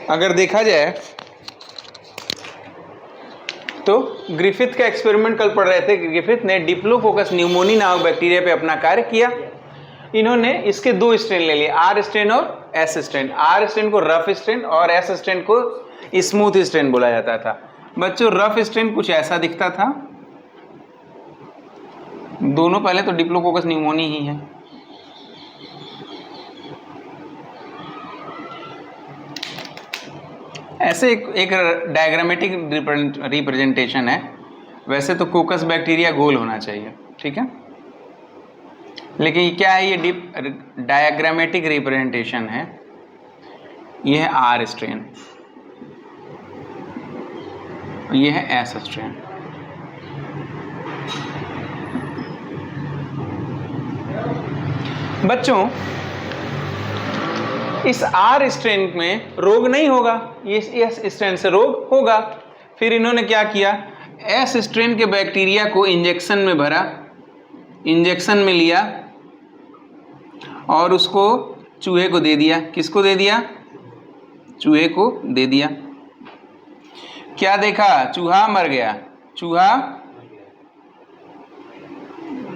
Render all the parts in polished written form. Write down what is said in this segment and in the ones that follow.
अगर देखा जाए तो ग्रिफिथ का एक्सपेरिमेंट कल पढ़ रहे थे। ग्रिफिथ ने डिप्लोकोकस न्यूमोनी नामक बैक्टीरिया पे अपना कार्य किया। इन्होंने इसके दो स्ट्रेन ले लिए, आर स्ट्रेन और एस स्ट्रेन। आर स्ट्रेन को रफ स्ट्रेन और एस स्ट्रेन को स्मूथ स्ट्रेन बोला जाता था। बच्चों रफ स्ट्रेन कुछ ऐसा दिखता था, दोनों पहले तो डिप्लोकोकस न्यूमोनी ही है। ऐसे एक डायग्रामेटिक रिप्रेजेंटेशन है। वैसे तो कोकस बैक्टीरिया गोल होना चाहिए, ठीक है, लेकिन क्या है, ये डायग्रामेटिक रिप्रेजेंटेशन है। ये है आर स्ट्रेन, ये है एस स्ट्रेन। बच्चों इस आर स्ट्रेन में रोग नहीं होगा, ये एस स्ट्रेन से रोग होगा। फिर इन्होंने क्या किया, एस स्ट्रेन के बैक्टीरिया को इंजेक्शन में भरा, इंजेक्शन में लिया और उसको चूहे को दे दिया। किसको दे दिया? चूहे को दे दिया। क्या देखा? चूहा मर गया, चूहा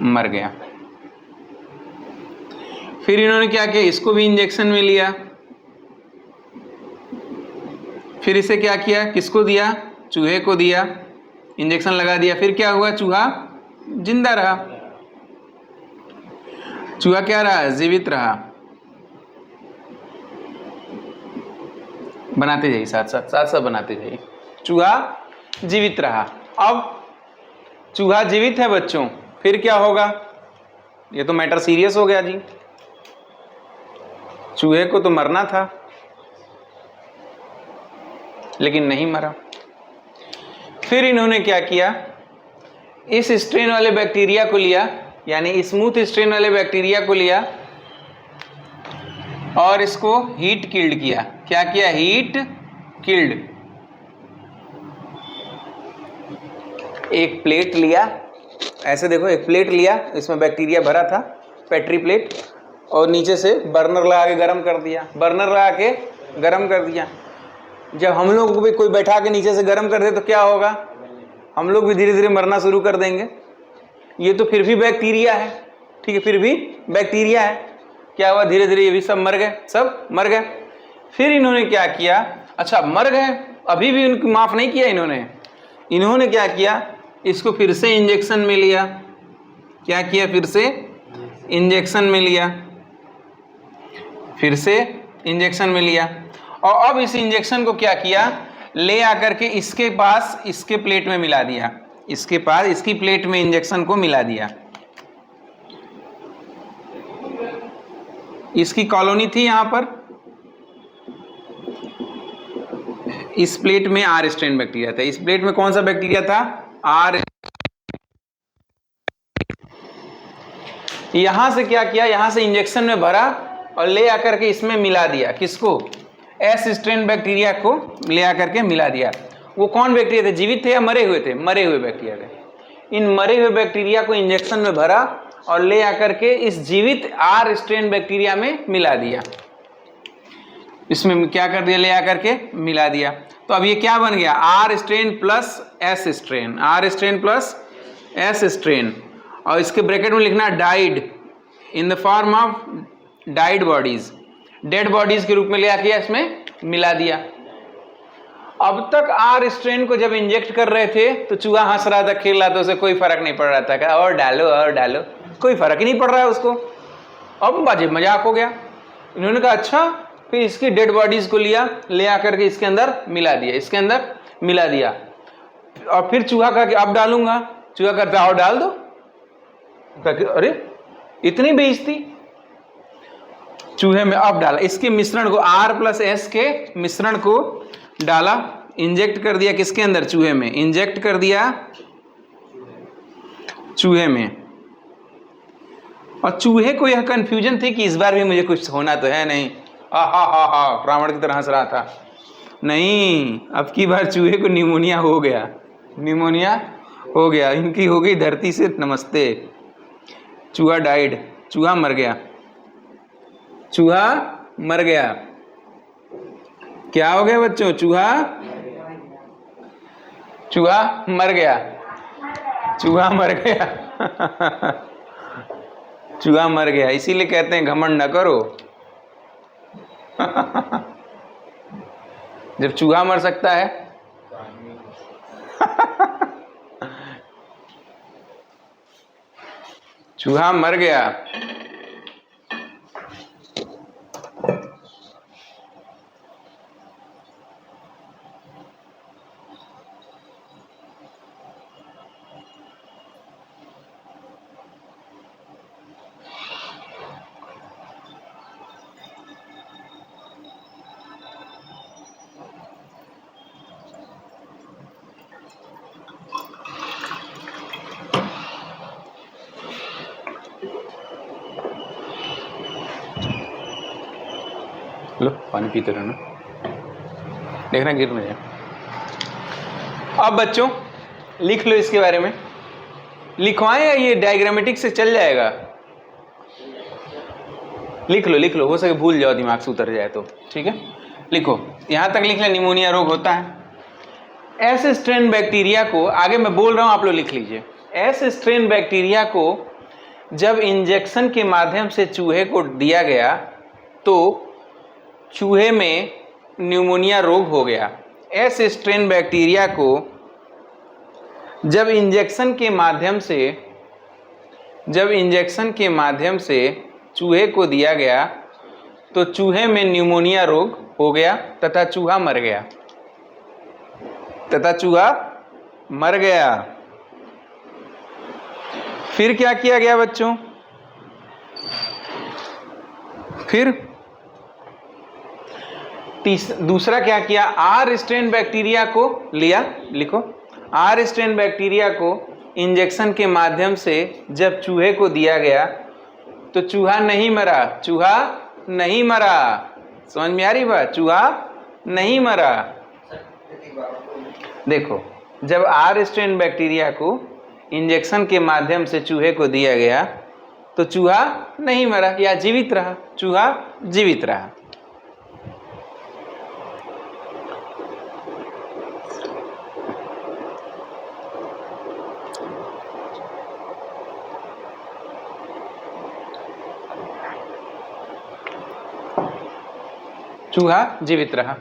मर गया। फिर इन्होंने क्या किया, इसको भी इंजेक्शन में लिया, फिर इसे क्या किया, किसको दिया? चूहे को दिया, इंजेक्शन लगा दिया। फिर क्या हुआ? चूहा जिंदा रहा। चूहा क्या रहा? जीवित रहा। बनाते जाइए, साथ साथ बनाते जाइए। चूहा जीवित रहा। अब चूहा जीवित है बच्चों, फिर क्या होगा? ये तो मैटर सीरियस हो गया जी। चूहे को तो मरना था लेकिन नहीं मरा। फिर इन्होंने क्या किया, इस स्ट्रेन वाले बैक्टीरिया को लिया, यानी स्मूथ स्ट्रेन वाले बैक्टीरिया को लिया और इसको हीट किल्ड किया। क्या किया? Heat killed. एक प्लेट लिया, ऐसे देखो, एक प्लेट लिया, इसमें बैक्टीरिया भरा था, पेट्री प्लेट, और नीचे से बर्नर लगा के गर्म कर दिया। बर्नर लगा के गर्म कर दिया। जब हम लोग को भी कोई बैठा के नीचे से गर्म कर दे तो क्या होगा? हम लोग भी धीरे धीरे मरना शुरू कर देंगे। ये तो फिर भी बैक्टीरिया है, ठीक है, फिर भी बैक्टीरिया है। क्या हुआ? धीरे धीरे ये भी सब मर गए, सब मर गए। फिर इन्होंने क्या किया, अच्छा मर गए, अभी भी उनको माफ नहीं किया इन्होंने क्या किया, इसको फिर से इंजेक्शन में लिया। क्या किया? फिर से इंजेक्शन में लिया, फिर से इंजेक्शन में लिया, और अब इस इंजेक्शन को क्या किया, ले आकर के इसके पास, इसके प्लेट में मिला दिया। इसके पास, इसकी प्लेट में इंजेक्शन को मिला दिया। इसकी कॉलोनी थी यहां पर, इस प्लेट में आर स्ट्रेन बैक्टीरिया था। इस प्लेट में कौन सा बैक्टीरिया था? आर। यहां से क्या किया, यहां से इंजेक्शन में भरा और ले आकर के इसमें मिला दिया। किसको? एस स्ट्रेन बैक्टीरिया को ले आकर के मिला दिया। वो कौन बैक्टीरिया थे? जीवित थे या मरे हुए थे? मरे हुए बैक्टीरिया थे। इन मरे हुए बैक्टीरिया को इंजेक्शन में भरा और ले आकर के इस जीवित आर स्ट्रेन बैक्टीरिया में मिला दिया। इसमें क्या कर दिया? ले आकर के मिला दिया। तो अब ये क्या बन गया? R strain plus S strain, R strain plus S strain, और इसके ब्रैकेट में लिखना died, in the form of died bodies, dead bodies के रूप में ले आके इसमें मिला दिया। अब तक आर स्ट्रेन को जब इंजेक्ट कर रहे थे तो चूहा हंस रहा था, खेल रहा था, उसे कोई फर्क नहीं पड़ रहा था। क्या और डालो और डालो, कोई फर्क ही नहीं पड़ रहा है उसको। अब बाजी मजाक हो गया। इन्होंने कहा अच्छा, फिर इसकी डेड बॉडीज को लिया, ले आकर के इसके अंदर मिला दिया, इसके अंदर मिला दिया। और फिर चूहा कहा कि अब डालूंगा। चूहा कहता और डाल दो। अरे इतनी बेइज्जती। चूहे में अब डाला, इसके मिश्रण को, आर प्लस एस के मिश्रण को डाला, इंजेक्ट कर दिया किसके अंदर? चूहे में। इंजेक्ट कर दिया चूहे में। और चूहे को यह कंफ्यूजन थी कि इस बार भी मुझे कुछ होना तो है नहीं। हा रावण की तरह हंस रहा था। नहीं, अब की बार चूहे को निमोनिया हो गया, निमोनिया हो गया, इनकी हो गई धरती से नमस्ते। चूहा डाइड, चूहा मर गया, चूहा मर गया। क्या हो गया बच्चों? चूहा मर गया। चूहा मर गया। चूहा मर गया, इसीलिए कहते हैं घमंड न करो। जब चूहा मर सकता है। चूहा मर गया। लो पानी पीते रहना, देखना गिर नहीं जाए। अब बच्चों लिख लो इसके बारे में, लिखवाएं या ये डायग्रामेटिक से चल जाएगा? लिख लो, हो सके भूल जाओ, दिमाग से उतर जाए तो। ठीक है, लिखो, यहां तक लिख ले। निमोनिया रोग होता है। एस स्ट्रेन बैक्टीरिया को, आगे मैं बोल रहा हूं आप लोग लिख लीजिए। एस स्ट्रेन बैक्टीरिया को जब इंजेक्शन के माध्यम से चूहे को दिया गया तो चूहे में न्यूमोनिया रोग हो गया। एस स्ट्रेन बैक्टीरिया को जब इंजेक्शन के माध्यम से चूहे को दिया गया तो चूहे में न्यूमोनिया रोग हो गया तथा चूहा मर गया। फिर क्या किया गया बच्चों? फिर दूसरा क्या किया? आर स्ट्रेन बैक्टीरिया को लिया, लिखो, आर स्ट्रेन बैक्टीरिया को इंजेक्शन के माध्यम से जब चूहे को दिया गया तो चूहा नहीं मरा। समझ में आ रही बात? चूहा नहीं मरा। देखो, जब आर स्ट्रेन बैक्टीरिया को इंजेक्शन के माध्यम से चूहे को दिया गया तो चूहा नहीं मरा या जीवित रहा, चूहा जीवित रहा। चूहा जीवित रहा।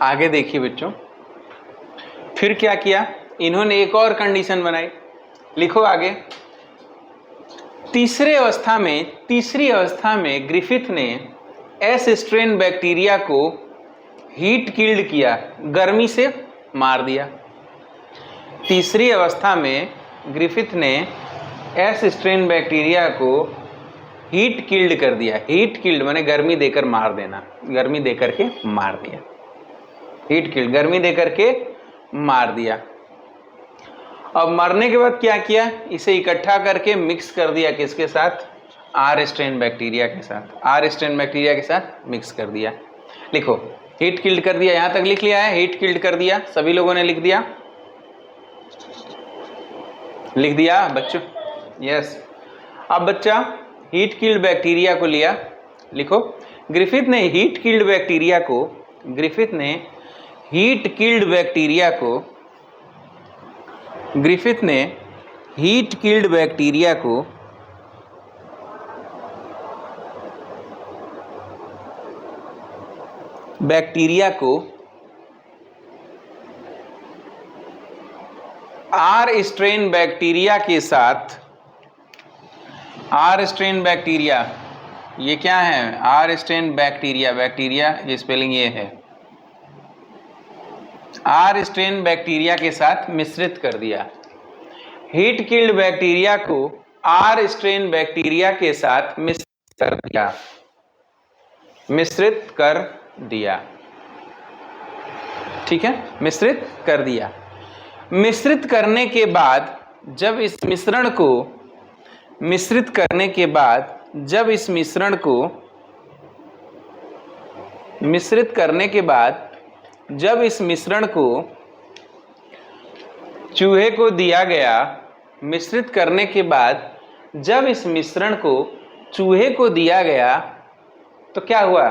आगे देखिए बच्चों, फिर क्या किया? इन्होंने एक और कंडीशन बनाई, लिखो आगे। तीसरी अवस्था में ग्रिफिथ ने एस स्ट्रेन बैक्टीरिया को हीट किल्ड किया, गर्मी से मार दिया। तीसरी अवस्था में ग्रिफिथ ने एस स्ट्रेन बैक्टीरिया को हीट किल्ड कर दिया। हीट किल्ड माने गर्मी देकर मार देना, गर्मी देकर के मार दिया। हीट किल्ड, गर्मी देकर के मार दिया। अब मरने के बाद क्या किया? इसे इकट्ठा करके मिक्स कर दिया, किसके साथ? आर स्ट्रेन बैक्टीरिया के साथ। आर स्ट्रेन बैक्टीरिया के साथ मिक्स कर दिया। लिखो, हीट किल्ड कर दिया। यहां तक लिख लिया है, हीट किल्ड कर दिया। सभी लोगों ने लिख दिया? लिख दिया बच्चों? यस। अब बच्चा हीट किल्ड बैक्टीरिया को लिया, लिखो, ग्रिफिथ ने हीट किल्ड बैक्टीरिया को आर स्ट्रेन बैक्टीरिया के साथ, आर स्ट्रेन बैक्टीरिया, ये क्या है? आर स्ट्रेन बैक्टीरिया, बैक्टीरिया ये स्पेलिंग ये है। आर स्ट्रेन बैक्टीरिया के साथ मिश्रित कर दिया। हीट किल्ड बैक्टीरिया को आर स्ट्रेन बैक्टीरिया के साथ मिश्रित कर दिया। ठीक है, मिश्रित कर दिया। मिश्रित करने के बाद जब इस मिश्रण को चूहे को दिया गया, मिश्रित करने के बाद जब इस मिश्रण को चूहे को दिया गया तो क्या हुआ?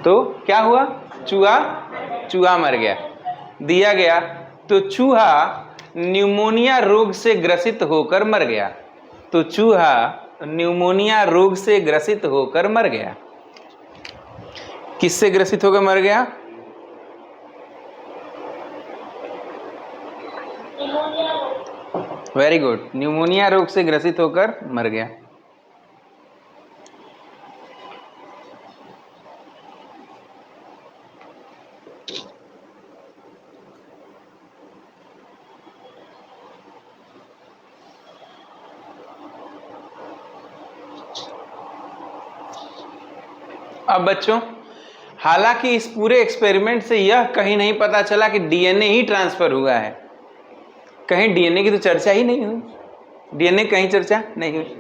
तो क्या हुआ, चूहा मर गया। दिया गया तो चूहा न्यूमोनिया रोग से ग्रसित होकर मर गया। तो चूहा न्यूमोनिया रोग से ग्रसित होकर मर गया। किससे ग्रसित होकर मर गया? वेरी गुड, न्यूमोनिया रोग से ग्रसित होकर मर गया। अब बच्चों, हालांकि इस पूरे एक्सपेरिमेंट से यह कहीं नहीं पता चला कि डीएनए ही ट्रांसफर हुआ है। कहीं डीएनए की तो चर्चा ही नहीं हुई, डीएनए कहीं चर्चा नहीं हुई।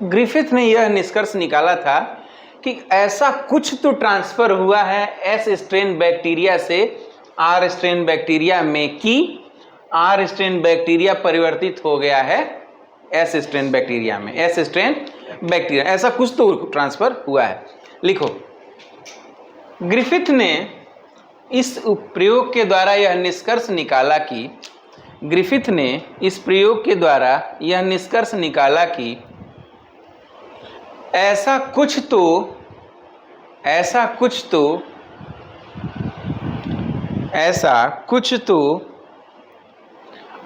ग्रिफिथ ने यह निष्कर्ष निकाला था कि ऐसा कुछ तो ट्रांसफर हुआ है एस स्ट्रेन बैक्टीरिया से आर स्ट्रेन बैक्टीरिया में, कि आर स्ट्रेन बैक्टीरिया परिवर्तित हो गया है एस स्ट्रेन बैक्टीरिया में। एस स्ट्रेन बैक्टीरिया, ऐसा कुछ तो ट्रांसफर हुआ है। लिखो, ग्रिफिथ ने इस प्रयोग के द्वारा यह निष्कर्ष निकाला कि ग्रिफिथ ने इस प्रयोग के द्वारा यह निष्कर्ष निकाला कि ऐसा कुछ तो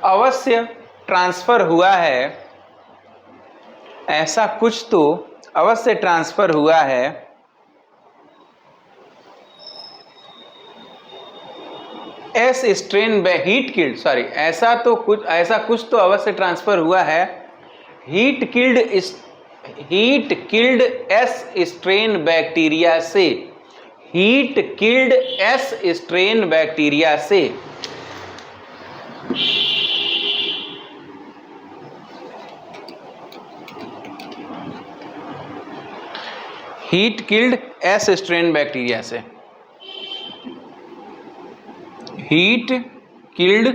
अवश्य ट्रांसफर हुआ है, ऐसा कुछ तो अवश्य ट्रांसफर हुआ है S strain heat killed, sorry, ऐसा कुछ तो अवश्य ट्रांसफर हुआ है heat killed S strain bacteria से, heat killed S strain bacteria से। Heat killed S strain bacteria से, heat killed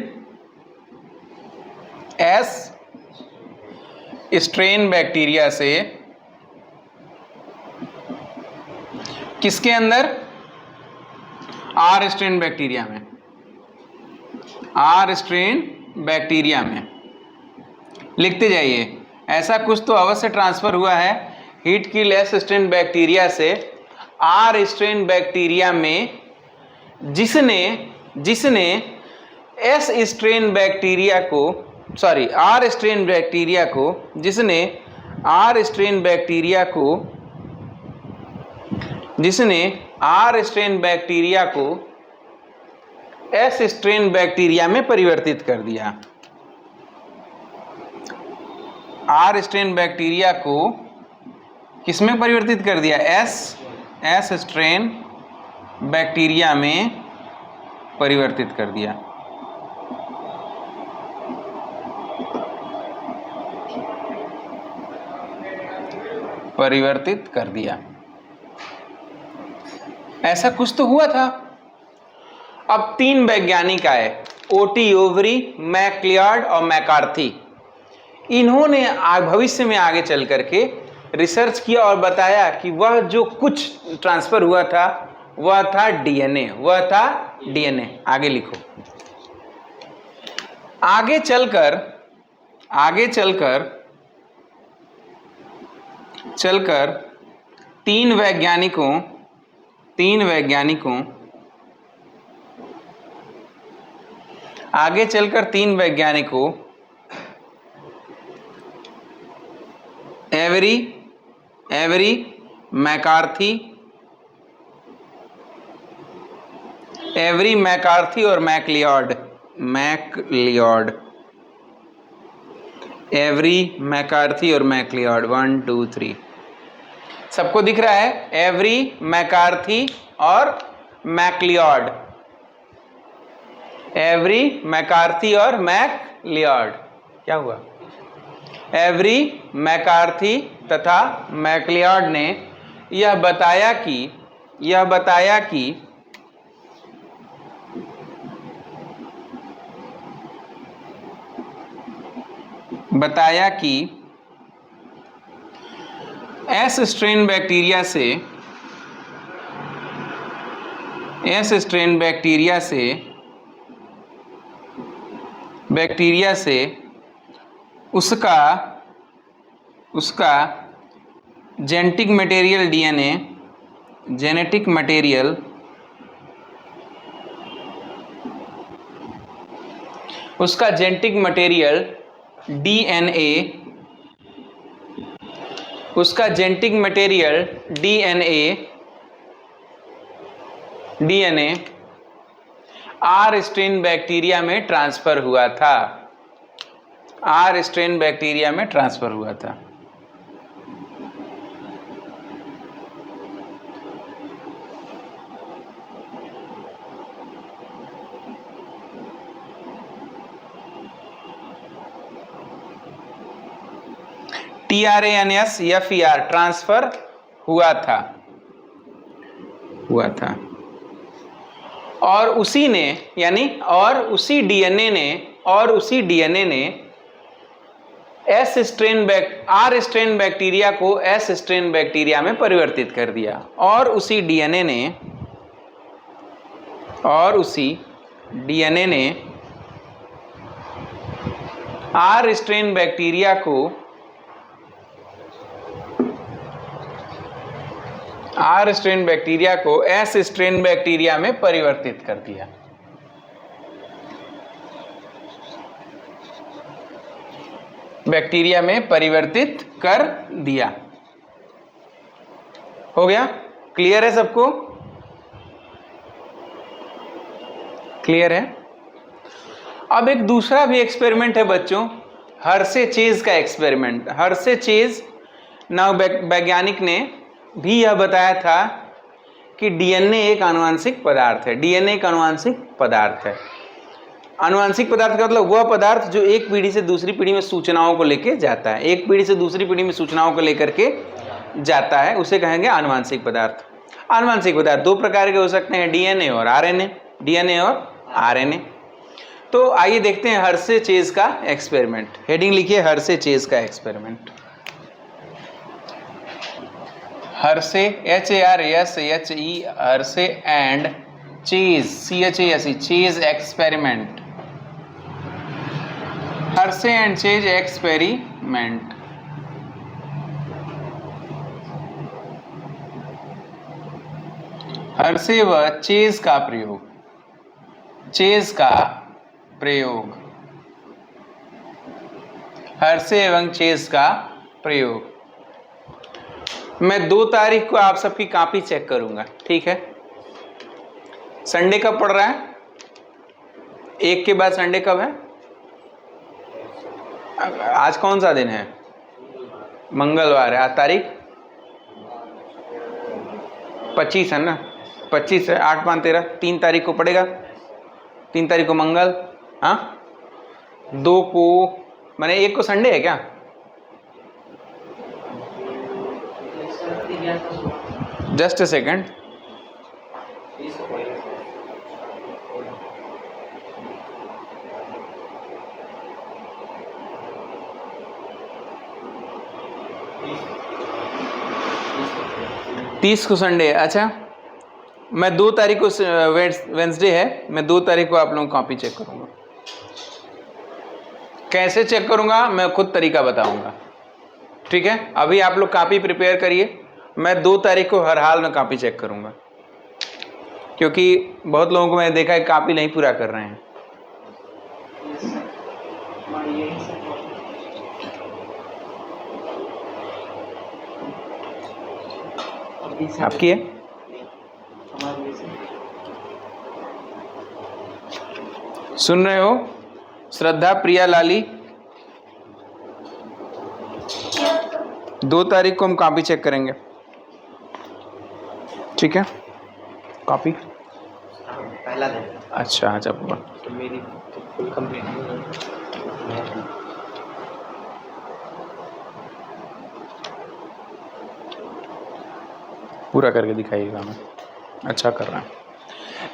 S strain bacteria से। किसके अंदर? आर स्ट्रेन बैक्टीरिया में, आर स्ट्रेन बैक्टीरिया में। लिखते जाइए, ऐसा कुछ तो अवश्य ट्रांसफर हुआ है heat killed S strain bacteria से आर स्ट्रेन बैक्टीरिया में, जिसने एस स्ट्रेन बैक्टीरिया को, सॉरी, आर स्ट्रेन बैक्टीरिया को, जिसने आर स्ट्रेन बैक्टीरिया को एस स्ट्रेन बैक्टीरिया में परिवर्तित कर दिया। आर स्ट्रेन बैक्टीरिया को किसमें परिवर्तित कर दिया? एस स्ट्रेन बैक्टीरिया में परिवर्तित कर दिया। परिवर्तित कर दिया, ऐसा कुछ तो हुआ था। अब 3 वैज्ञानिक आए, ओटी ओवरी, मैक्लियार्ड और मैकार्थी। इन्होंने भविष्य में आगे चल करके रिसर्च किया और बताया कि वह जो कुछ ट्रांसफर हुआ था वह था डीएनए, वह था डीएनए। आगे लिखो, आगे चलकर 3 वैज्ञानिकों एवरी, मैकार्थी और मैक्लियार्ड, एवरी, मैकार्थी और मैक्लियार्ड, 1 2 3। सबको दिख रहा है? एवरी, मैकार्थी और मैक्लियार्ड, एवरी, मैकार्थी और मैक्लियार्ड। क्या हुआ? एवरी, मैकार्थी तथा मैक्लियार्ड ने यह बताया कि एस स्ट्रेन बैक्टीरिया से एस स्ट्रेन बैक्टीरिया से उसका genetic material DNA, genetic material उसका जेनेटिक मटेरियल डीएनए, उसका genetic material DNA are strain bacteria में ट्रांसफर हुआ था, आर स्ट्रेन बैक्टीरिया में ट्रांसफर हुआ था। TRANSFER ट्रांसफर हुआ था और उसी ने यानी और उसी डीएनए ने आर स्ट्रेन बैक्टीरिया को एस स्ट्रेन बैक्टीरिया में परिवर्तित कर दिया और उसी डीएनए ने आर स्ट्रेन बैक्टीरिया को एस स्ट्रेन बैक्टीरिया में परिवर्तित कर दिया। बैक्टीरिया में परिवर्तित कर दिया। हो गया? क्लियर है सबको? क्लियर है? अब एक दूसरा भी एक्सपेरिमेंट है बच्चों, हर्शे-चेज का एक्सपेरिमेंट। हर्शे-चेज नाउ वैज्ञानिक ने भी यह बताया था कि डीएनए एक आनुवांशिक पदार्थ है। डीएनए एक आनुवांशिक पदार्थ है। आनुवांशिक पदार्थ का मतलब वह पदार्थ जो एक पीढ़ी से दूसरी पीढ़ी में सूचनाओं को लेकर जाता है, एक पीढ़ी से दूसरी पीढ़ी में सूचनाओं को लेकर के जाता है, उसे कहेंगे आनुवांशिक पदार्थ। आनुवांशिक पदार्थ दो प्रकार के हो सकते हैं, डीएनए और आरएनए। तो आइए देखते हैं हर्शे-चेज का एक्सपेरिमेंट। हेडिंग लिखिए हर्शे-चेज का experiment. Hershey HARSHE Hershey and chase CHASE chase experiment. Hershey and chase experiment. Hershey व चेज का प्रयोग, हर्शे एवं चेज का प्रयोग। मैं 2 तारीख को आप सबकी कॉपी चेक करूंगा, ठीक है? संडे कब पड़ रहा है? 1 के बाद संडे कब है? आज कौन सा दिन है? मंगलवार है। आज तारीख 25 है ना? 25 है, 8 5 13, 3 तारीख को पड़ेगा। 3 तारीख को मंगल, हाँ 2 को मैंने 1 को संडे है क्या? Just a second. तीस को संडे है। अच्छा, मैं 2 तारीख को वेंसडे है, मैं 2 तारीख को आप लोगों को कॉपी चेक करूंगा। कैसे चेक करूंगा मैं खुद तरीका बताऊंगा, ठीक है? अभी आप लोग कॉपी प्रिपेयर करिए, मैं 2 तारीख को हर हाल में कॉपी चेक करूंगा, क्योंकि बहुत लोगों को मैंने देखा है कॉपी नहीं पूरा कर रहे हैं। आपकी है? सुन रहे हो? श्रद्धा, प्रिया, लाली, 2 तारीख को हम कॉपी चेक करेंगे, ठीक है? कॉपी पहला दिन। अच्छा अच्छा पूरा तो मेरी फुल कंप्लीट पूरा करके दिखाइएगा हमें। अच्छा कर रहा है।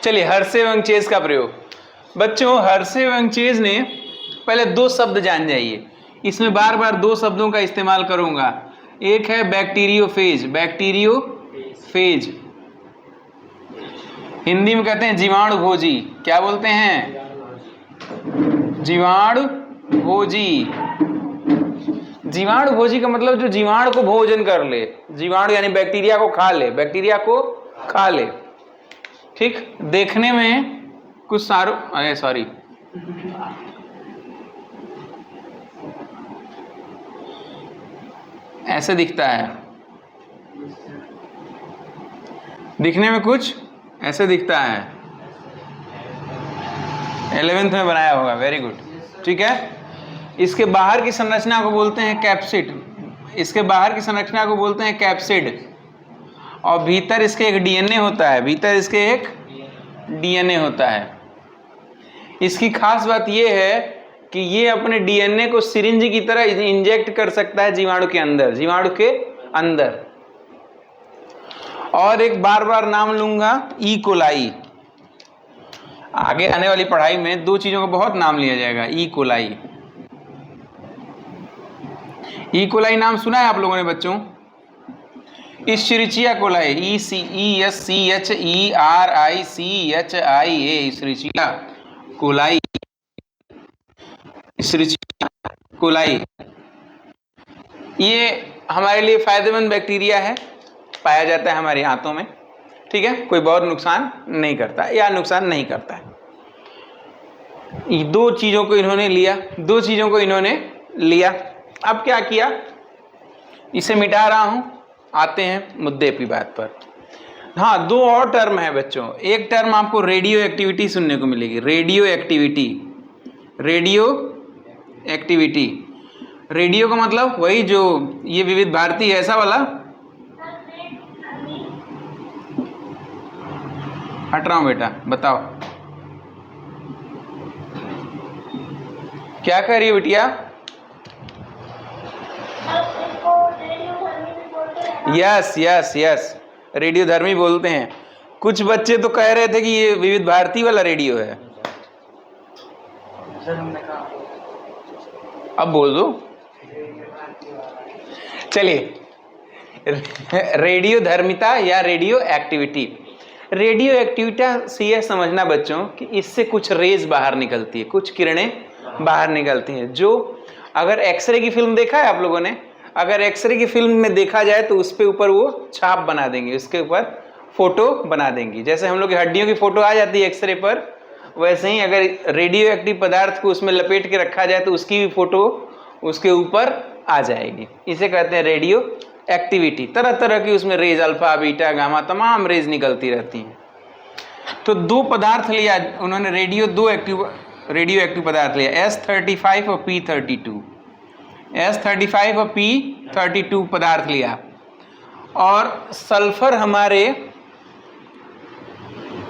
चलिए, हर्शे एवं चेज का प्रयोग। बच्चों, हर्शे एवं चेज ने पहले 2 शब्द जान जाइए, इसमें बार बार 2 शब्दों का इस्तेमाल करूंगा। एक है बैक्टीरियोफेज, हिंदी में कहते हैं जीवाणु भोजी। क्या बोलते हैं? जीवाणु भोजी। जीवाणु भोजी का मतलब जो जीवाणु को भोजन कर ले, जीवाणु यानी बैक्टीरिया को खा ले, बैक्टीरिया को खा ले। ठीक, देखने में कुछ सॉरी ऐसे दिखता है, दिखने में कुछ ऐसे दिखता है। 11th में बनाया होगा, वेरी गुड। ठीक है, इसके बाहर की संरचना को बोलते हैं कैप्सिड। इसके बाहर की संरचना को बोलते हैं कैप्सिड, और भीतर इसके एक डीएनए होता है, भीतर इसके एक डीएनए होता है। इसकी खास बात यह है कि ये अपने डीएनए को सिरिंज की तरह इंजेक्ट कर सकता है जीवाणु के अंदर, जीवाणु के अंदर। और एक बार बार नाम लूंगा, ई कोलाई। आगे आने वाली पढ़ाई में दो चीजों का बहुत नाम लिया जाएगा, ई कोलाई। ई कोलाई नाम सुना है आप लोगों ने बच्चों? इश्चरिचिया कोलाई, ESCHERICHIA, इश्चरिचिया कोलाई, इश्चरिचिया कोलाई। ये हमारे लिए फायदेमंद बैक्टीरिया है, पाया जाता है हमारे हाथों में। ठीक है, कोई बहुत नुकसान नहीं करता या नुकसान नहीं करता है। ये दो चीजों को इन्होंने लिया, दो चीजों को इन्होंने लिया। अब क्या किया, इसे मिटा रहा हूं, आते हैं मुद्दे की बात पर। हाँ, दो और टर्म है बच्चों। एक टर्म आपको रेडियो एक्टिविटी सुनने को मिलेगी, radio activity. Radio activity, radio का मतलब वही जो ये विविध भारती है, ऐसा वाला। हट रहा हूं बेटा, बताओ क्या कह रही हो बिटिया? यस यस यस, रेडियोधर्मी बोलते हैं। कुछ बच्चे तो कह रहे थे कि ये विविध भारती वाला रेडियो है। अब बोल दो, चलिए। रेडियो धर्मिता या रेडियो एक्टिविटी। रेडियो एक्टिविटी से यह समझना बच्चों कि इससे कुछ रेज बाहर निकलती है, कुछ किरणें बाहर निकलती हैं, जो अगर एक्सरे की फिल्म देखा है आप लोगों ने, अगर एक्सरे की फिल्म में देखा जाए तो उस पे ऊपर वो छाप बना देंगे, उसके ऊपर फोटो बना देंगी। जैसे हम लोग की हड्डियों की फोटो आ जाती है एक्सरे पर, वैसे ही अगर रेडियो एक्टिव पदार्थ को उसमें लपेट के रखा जाए तो उसकी भी फोटो उसके ऊपर आ जाएगी। इसे कहते हैं रेडियो एक्टिविटी। तरह तरह की उसमें रेज, अल्फा बीटा गामा, तमाम रेज निकलती रहती हैं। तो दो पदार्थ लिया उन्होंने, रेडियो एक्टिव पदार्थ लिया, S35 और P32। S35 और P32 पदार्थ लिया। और सल्फर हमारे,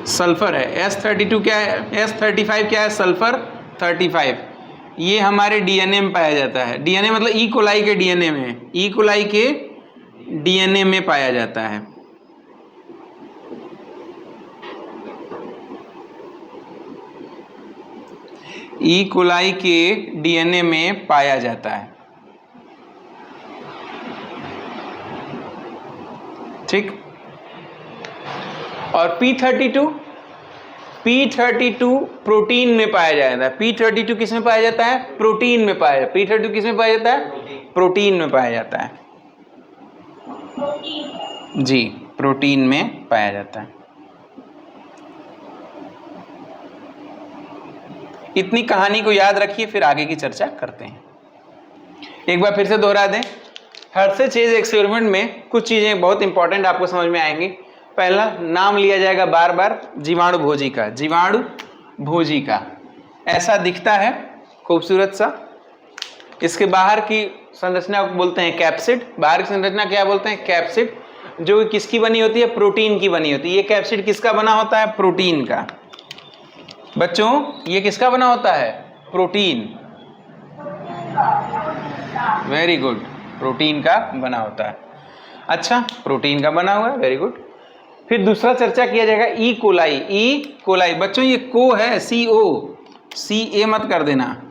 सल्फर है, S32 क्या है, S35 क्या है, सल्फर 35। ये हमारे डीएनए में पाया जाता है। डीएनए मतलब ई कोलाई के डीएनए में, ई कोलाई के डीएनए में पाया जाता है। ई कोलाई के डीएनए में पाया जाता है। ठीक। और P32 प्रोटीन में पाया जाता है। P32 किस में पाया जाता है? प्रोटीन में पाया जाता है। P32 किस में पाया जाता है? प्रोटीन में पाया जाता है। जी, प्रोटीन में पाया जाता है। इतनी कहानी को याद रखिए, फिर आगे की चर्चा करते हैं। एक बार फिर से दोहरा दें, हर्शे-चेज एक्सपेरिमेंट में कुछ चीजें बहुत इंपॉर्टेंट आपको समझ में आएंगी। पहला, नाम लिया जाएगा बार बार जीवाणु भोजी का, जीवाणु भोजी का। ऐसा दिखता है खूबसूरत सा। इसके बाहर की संरचना को बोलते हैं कैप्सिड। बाहर की संरचना क्या बोलते हैं? कैप्सिड। जो किसकी बनी होती है? प्रोटीन की बनी होती है। ये कैप्सिड किसका बना होता है? प्रोटीन का। बच्चों, ये किसका बना होता है? प्रोटीन। वेरी गुड, प्रोटीन का बना होता है। अच्छा, प्रोटीन का बना हुआ है, वेरी गुड। फिर दूसरा चर्चा किया जाएगा ई कोलाई। ई कोलाई बच्चों, ये को है, CA मत कर देना।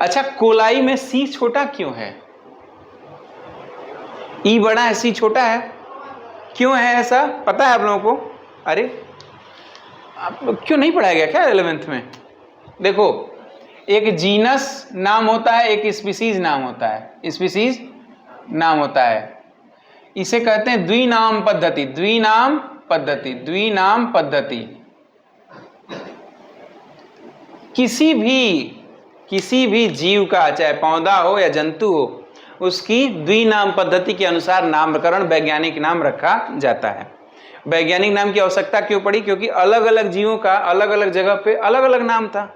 अच्छा, कोलाई में सी छोटा क्यों है? ई बड़ा है, सी छोटा है। क्यों है ऐसा पता है आप लोगों को? अरे आप क्यों नहीं पढ़ाया गया क्या 11th में? देखो, एक जीनस नाम होता है, एक स्पीसीज नाम होता है, स्पीसीज नाम होता है। इसे कहते हैं द्विनाम पद्धति। द्विनाम पद्धति, द्विनाम पद्धति। किसी भी जीव का, चाहे पौधा हो या जंतु हो, उसकी द्विनाम पद्धति के अनुसार नामकरण, वैज्ञानिक नाम रखा जाता है। वैज्ञानिक नाम की आवश्यकता क्यों पड़ी? क्योंकि अलग अलग जीवों का अलग अलग जगह पे अलग अलग नाम था,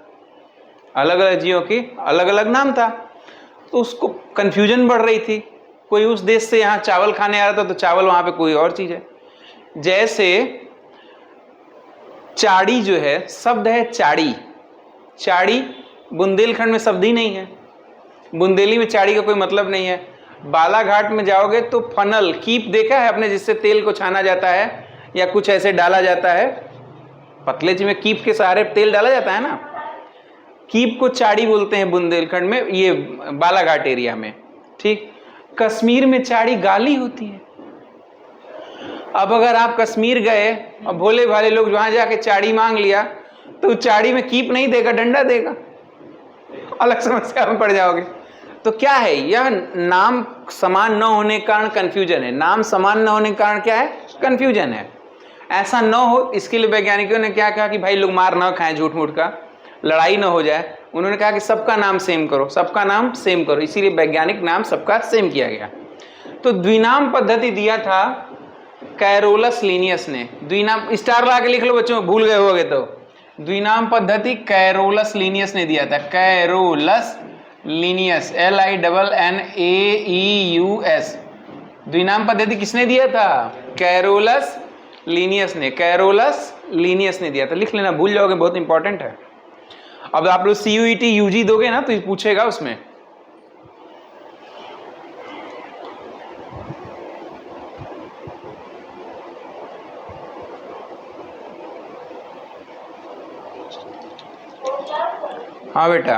अलग अलग जीवों की अलग अलग नाम था, तो उसको कंफ्यूजन बढ़ रही थी। कोई उस देश से यहाँ चावल खाने आ रहा था तो चावल वहाँ पे कोई और चीज़ है। जैसे चाड़ी जो है, शब्द है चाड़ी। चाड़ी बुंदेलखंड में शब्द ही नहीं है, बुंदेली में चाड़ी का कोई मतलब नहीं है। बालाघाट में जाओगे तो फनल, कीप देखा है आपने, जिससे तेल को छाना जाता है या कुछ ऐसे डाला जाता है, पतले जी में कीप के सहारे तेल डाला जाता है ना, कीप को चाड़ी बोलते हैं बुंदेलखंड में, ये बालाघाट एरिया में। ठीक, कश्मीर में चाड़ी गाली होती है। अब अगर आप कश्मीर गए और भोले भाले लोग वहां जाके चाड़ी मांग लिया तो चाड़ी में कीप नहीं देगा, डंडा देगा, अलग समस्या में पड़ जाओगे। तो क्या है, यह नाम समान न होने के कारण कंफ्यूजन है। नाम समान न होने के कारण क्या है? कंफ्यूजन है। ऐसा न हो इसके लिए वैज्ञानिकों ने क्या कहा कि भाई लोग मार ना खाएं, झूठ मूठ का, लड़ाई ना हो जाए। उन्होंने कहा कि सबका नाम सेम करो, सबका नाम सेम करो, इसीलिए वैज्ञानिक नाम सबका सेम किया गया। तो द्विनाम पद्धति दिया था कैरोलस लीनियस ने। द्विनाम स्टार ला के लिख लो बच्चों, भूल गए होगे तो। द्विनाम पद्धति कैरोलस लीनियस ने दिया था, कैरोलस लीनियस, LINNAEUS। द्विनाम पद्धति किसने दिया था? कैरोलस लीनियस ने, कैरोलस लीनियस ने दिया था। लिख लेना, भूल जाओगे, बहुत इंपॉर्टेंट है। अब आप लोग CUET UG दोगे ना तो पूछेगा उसमें। हाँ बेटा,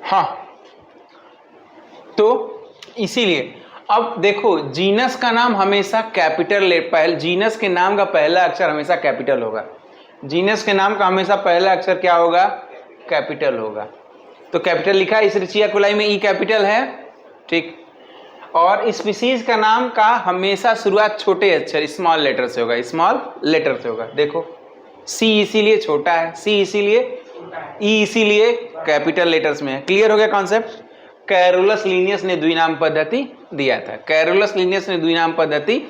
हाँ, तो इसीलिए अब देखो, जीनस का नाम हमेशा कैपिटल जीनस के नाम का पहला अक्षर हमेशा कैपिटल होगा। जीनस के नाम का हमेशा पहला अक्षर क्या होगा? कैपिटल होगा। तो कैपिटल लिखा, इस रिचिया कोलाई में ई कैपिटल है, ठीक। और स्पीसीज का नाम का हमेशा शुरुआत छोटे अक्षर स्मॉल लेटर से होगा, स्मॉल लेटर से होगा। देखो, सी इसीलिए छोटा है, सी इसीलिए, ई इसीलिए कैपिटल लेटर्स में है। क्लियर हो गया कॉन्सेप्ट? कैरोलस लीनियस ने द्विनाम पद्धति दिया था, कैरोलस लीनियस ने द्विनाम पद्धति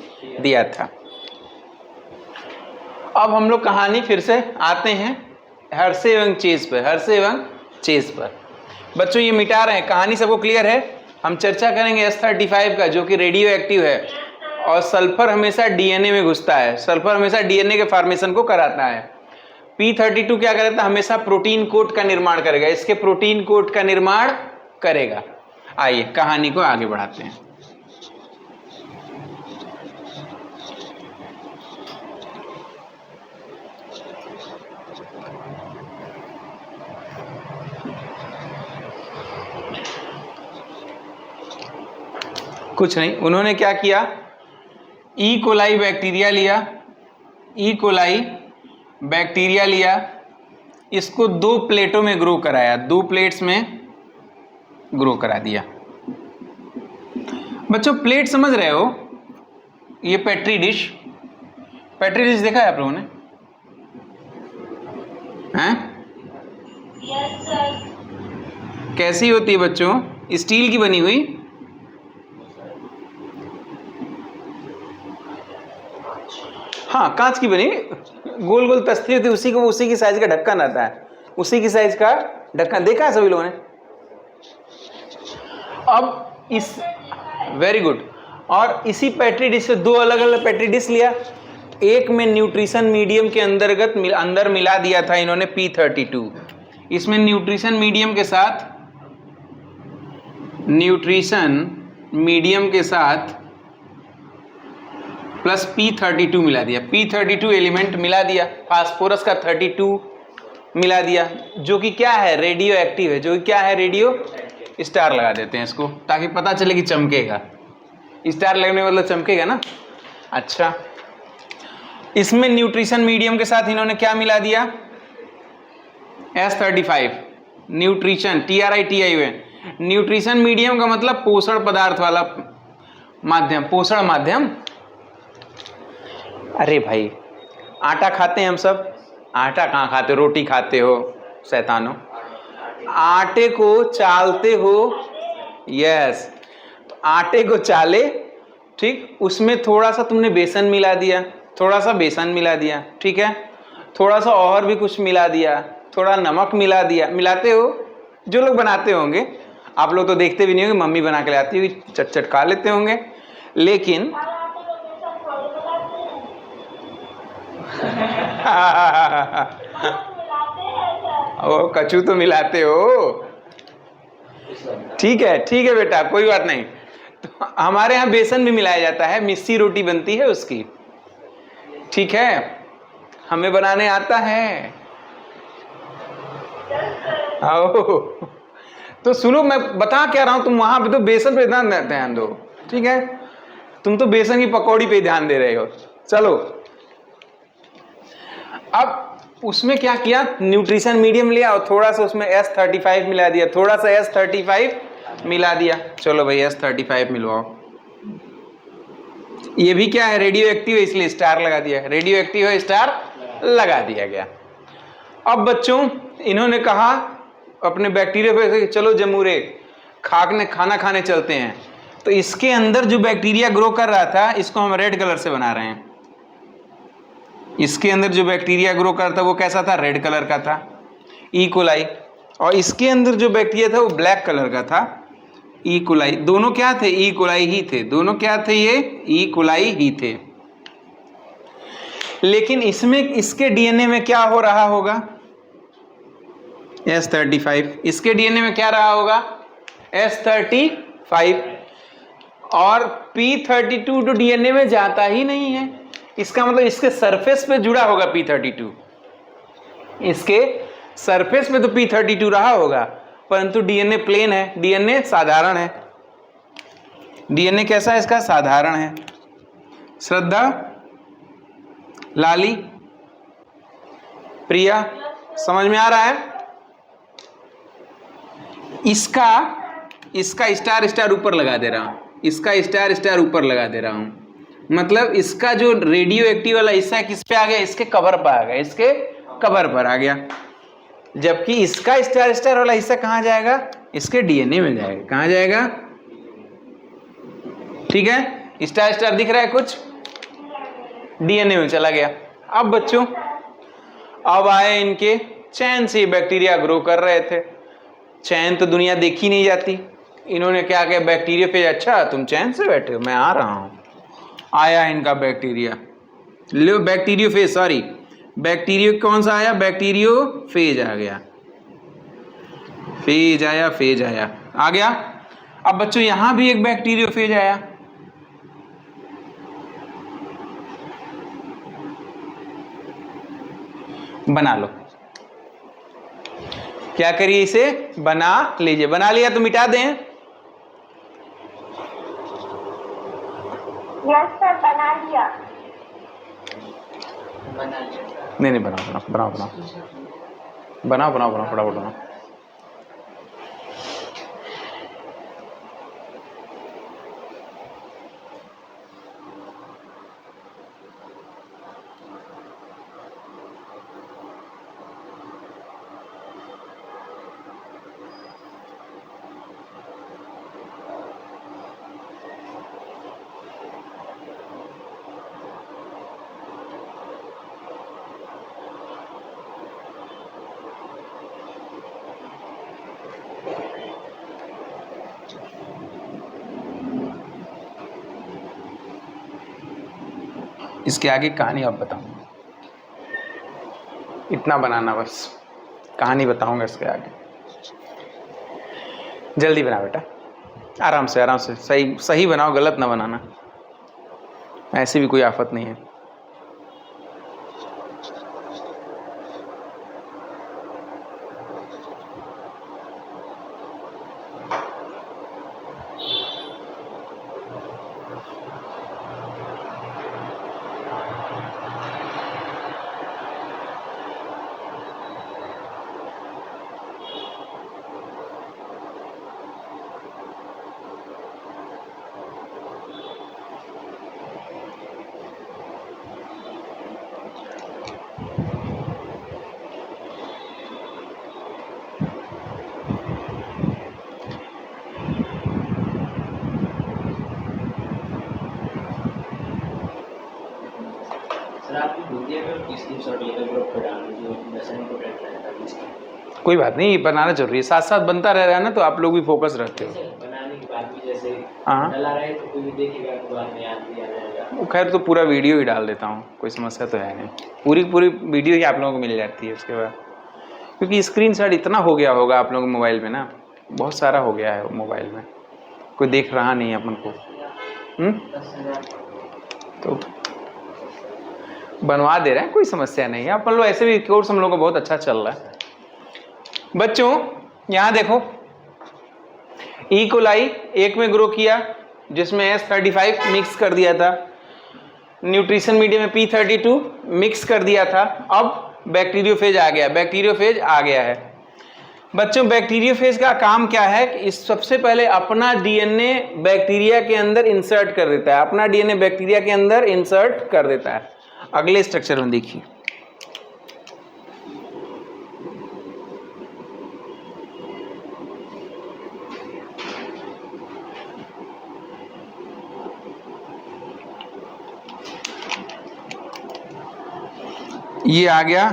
दिया था। अब हम लोग कहानी फिर से आते हैं हर्षे एवं चेज पर, हर्षे एवं चेज पर। बच्चों ये मिटा रहे हैं, कहानी सबको क्लियर है? हम चर्चा करेंगे S35 का, जो कि रेडियो एक्टिव है और सल्फर हमेशा डीएनए में घुसता है, सल्फर हमेशा डीएनए के फॉर्मेशन को कराता है। P32 क्या करता है? हमेशा प्रोटीन कोट का निर्माण करेगा, इसके प्रोटीन कोट का निर्माण करेगा। आइए कहानी को आगे बढ़ाते हैं। कुछ नहीं, उन्होंने क्या किया, ई कोलाई बैक्टीरिया लिया, ई कोलाई बैक्टीरिया लिया, इसको 2 प्लेटों में ग्रो कराया, 2 प्लेट्स में ग्रो करा दिया। बच्चों प्लेट समझ रहे हो? ये पेट्री डिश, पेट्री डिश देखा है आप लोगों ने? हैं? Yes sir. कैसी होती है बच्चों? स्टील की बनी हुई, हाँ कांच की बनी, गोल गोल तस्ती होती है, उसी की साइज का ढक्कन आता है, उसी की साइज का ढक्कन देखा है सभी लोगों ने? अब इस, वेरी गुड, और इसी पेट्री डिश से 2 अलग अलग पेट्री डिश लिया, एक में न्यूट्रिशन मीडियम के अंदर मिला दिया था इन्होंने P32। इसमें न्यूट्रिशन मीडियम के साथ, न्यूट्रिशन मीडियम के साथ प्लस P32 मिला दिया, P32 एलिमेंट मिला दिया, फास्फोरस का 32 मिला दिया, जो कि क्या है, रेडियो एक्टिव है, जो कि क्या है, रेडियो स्टार लगा देते हैं इसको, ताकि पता चले कि चमकेगा। स्टार लगने मतलब चमकेगा ना। अच्छा, इसमें न्यूट्रिशन मीडियम के साथ इन्होंने क्या मिला दिया, S35 nutrition, TRITION। Nutrition medium का मतलब पोषण पदार्थ वाला माध्यम, पोषण माध्यम। अरे भाई, आटा खाते हैं हम सब, आटा कहाँ खाते हो, रोटी खाते हो शैतानो, आटे को चालते हो, यस, तो आटे को चाले, ठीक, उसमें थोड़ा सा तुमने बेसन मिला दिया, थोड़ा सा बेसन मिला दिया, ठीक है, थोड़ा सा और भी कुछ मिला दिया, थोड़ा नमक मिला दिया, मिलाते हो, जो लोग बनाते होंगे, आप लोग तो देखते भी नहीं होंगे, मम्मी बना के लाती होगी, चट चट खा लेते होंगे, लेकिन ओ कचू तो मिलाते हो, ठीक है बेटा, कोई बात नहीं। तो हमारे यहाँ बेसन भी मिलाया जाता है, मिस्सी रोटी बनती है उसकी, ठीक है, हमें बनाने आता है। आओ, तो सुनो, मैं बता क्या रहा हूं, तुम वहां पे तो बेसन पे ध्यान दो, ठीक है, तुम तो बेसन की पकौड़ी पे ध्यान दे रहे हो। चलो, अब उसमें क्या किया, न्यूट्रिशन मीडियम लिया और थोड़ा सा उसमें S35 मिला दिया, थोड़ा सा S35 मिला दिया। चलो भाई, S35 मिलवाओ। ये भी क्या है, रेडियो एक्टिव है, इसलिए स्टार लगा दिया, रेडियो एक्टिव है, स्टार लगा दिया गया। अब बच्चों, इन्होंने कहा अपने बैक्टीरिया पे, चलो जमूरे खाना खाने चलते हैं। तो इसके अंदर जो बैक्टीरिया ग्रो कर रहा था, इसको हम रेड कलर से बना रहे हैं। इसके अंदर जो बैक्टीरिया ग्रो कर था वो कैसा था, रेड कलर का था, ई कोलाई। और इसके अंदर जो बैक्टीरिया था वो ब्लैक कलर का था, ई कोलाई। दोनों क्या थे, ई कोलाई ही थे, दोनों क्या थे, ये ई कोलाई ही थे। लेकिन इसमें, इसके डीएनए में क्या हो रहा होगा, S35, इसके डीएनए में क्या रहा होगा, S35, और P32 तो डीएनए में जाता ही नहीं है, इसका मतलब इसके सरफेस पे जुड़ा होगा P32, इसके सरफेस पे तो P32 रहा होगा, परंतु डीएनए प्लेन है, डीएनए साधारण है। डीएनए कैसा है इसका, साधारण है। श्रद्धा, लाली, प्रिया, समझ में आ रहा है? इसका स्टार स्टार ऊपर लगा दे रहा हूं, इसका स्टार स्टार ऊपर लगा दे रहा हूं, मतलब इसका जो रेडियो एक्टिव वाला हिस्सा किस पे आ गया, इसके कवर पर आ गया, इसके कवर पर आ गया। जबकि इसका स्टार स्टार वाला हिस्सा कहां जाएगा, इसके डीएनए में जाएगा। कहां जाएगा, ठीक है, स्टार स्टार दिख रहा है कुछ, डीएनए में चला गया। अब बच्चों, अब आए इनके चैन से बैक्टीरिया ग्रो कर रहे थे, चैन तो दुनिया देखी नहीं जाती, इन्होंने क्या किया, बैक्टीरिया फेज, अच्छा तुम चैन से बैठे हो, मैं आ रहा हूं। आया इनका बैक्टीरिया, लो बैक्टीरियो फेज, सॉरी बैक्टीरियो कौन सा आया, बैक्टीरियो फेज आ गया, फेज आया, फेज आया, आ गया। अब बच्चों यहां भी एक बैक्टीरियो फेज आया, बना लो, क्या करिए, इसे बना लीजिए। बना लिया तो मिटा दें, यस सर, बना लिया। नहीं बनाओ फटाफट बनाओ। इसके आगे कहानी अब बताऊंगा, इतना बनाना बस, कहानी बताऊंगा इसके आगे। जल्दी बना बेटा, आराम से सही सही बनाओ, गलत ना बनाना, ऐसी भी कोई आफत नहीं है। सर आपकी वीडियो में स्क्रीनशॉट लेकर ग्रुप पर डाल दीजिए, लेसन को ट्रैक करेगा। कोई बात नहीं, बनाना जरूरी है, साथ साथ बनता रह रहा है ना, तो आप लोग भी फोकस रखते हो। बनाने के बाद भी जैसे हाँ डला रहे तो कोई भी देखेगा तो बाद में याद भी आ जाएगा। वो खैर तो पूरा वीडियो ही डाल देता हूँ, कोई समस्या तो है नहीं, पूरी वीडियो ही आप लोगों को मिल जाती है उसके बाद, क्योंकि स्क्रीनशॉट इतना हो गया होगा आप लोगों के मोबाइल में ना, बहुत सारा हो गया है मोबाइल में, कोई देख रहा नहीं अपन को। तो बनवा दे रहे हैं, कोई समस्या नहीं है, अपन लोग ऐसे भी कोर्स हम लोग का बहुत अच्छा चल रहा है। बच्चों यहाँ देखो, ई कोलाई एक में ग्रो किया जिसमें S35 मिक्स कर दिया था, न्यूट्रिशन मीडियम में P32 मिक्स कर दिया था, अब बैक्टीरियोफेज आ गया, बैक्टीरियोफेज आ गया है। बच्चों बैक्टीरियोफेज का काम क्या है कि इस सबसे पहले अपना डीएनए बैक्टीरिया के अंदर इंसर्ट कर देता है, अपना डीएनए बैक्टीरिया के अंदर इंसर्ट कर देता है। अगले स्ट्रक्चर में देखिए, ये आ गया,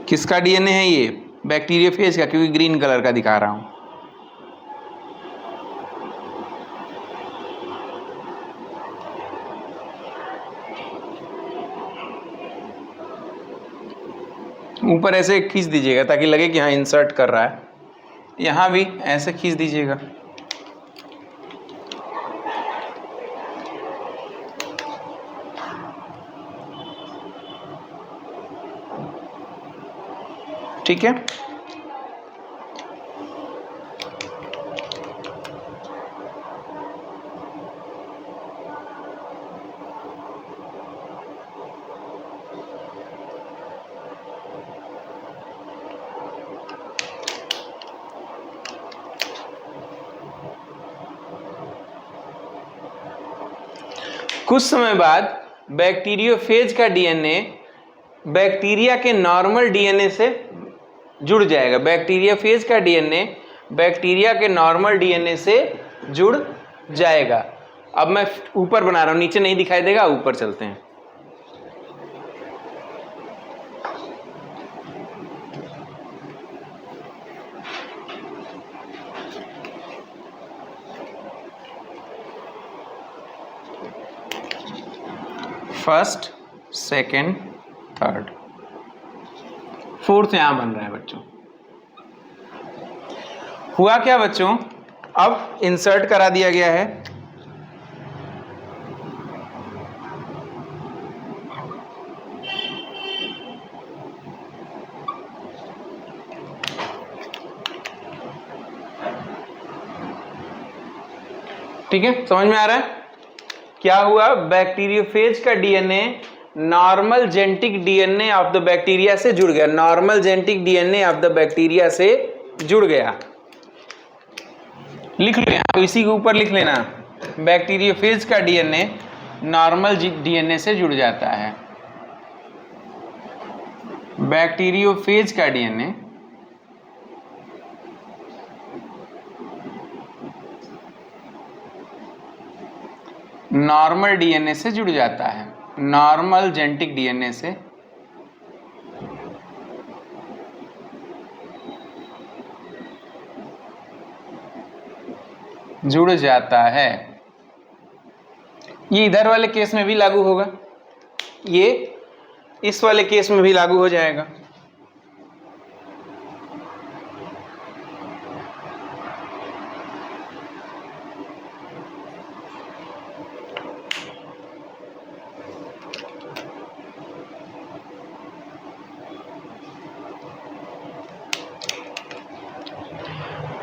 किसका डीएनए है ये? बैक्टीरियोफेज का, क्योंकि ग्रीन कलर का दिखा रहा हूं। ऊपर ऐसे खींच दीजिएगा ताकि लगे कि हाँ इंसर्ट कर रहा है, यहाँ भी ऐसे खींच दीजिएगा। ठीक है, कुछ समय बाद बैक्टीरियोफेज का डीएनए बैक्टीरिया के नॉर्मल डीएनए से जुड़ जाएगा। बैक्टीरियोफेज का डीएनए बैक्टीरिया के नॉर्मल डीएनए से जुड़ जाएगा। अब मैं ऊपर बना रहा हूं, नीचे नहीं दिखाई देगा, ऊपर चलते हैं। फर्स्ट, सेकेंड, थर्ड, फोर्थ यहां बन रहा है बच्चों। हुआ क्या बच्चों, अब इंसर्ट करा दिया गया है, ठीक है, समझ में आ रहा है क्या हुआ? बैक्टीरियोफेज का DNA normal genetic DNA of the bacteria से जुड़ गया, normal genetic DNA of the bacteria से जुड़ गया। लिख लो यहां, इसी के ऊपर लिख लेना, बैक्टीरियोफेज का डीएनए नॉर्मल डीएनए से जुड़ जाता है। बैक्टीरियोफेज का डीएनए नॉर्मल डीएनए से जुड़ जाता है, नॉर्मल जेनेटिक डीएनए से जुड़ जाता है। ये इधर वाले केस में भी लागू होगा, ये इस वाले केस में भी लागू हो जाएगा।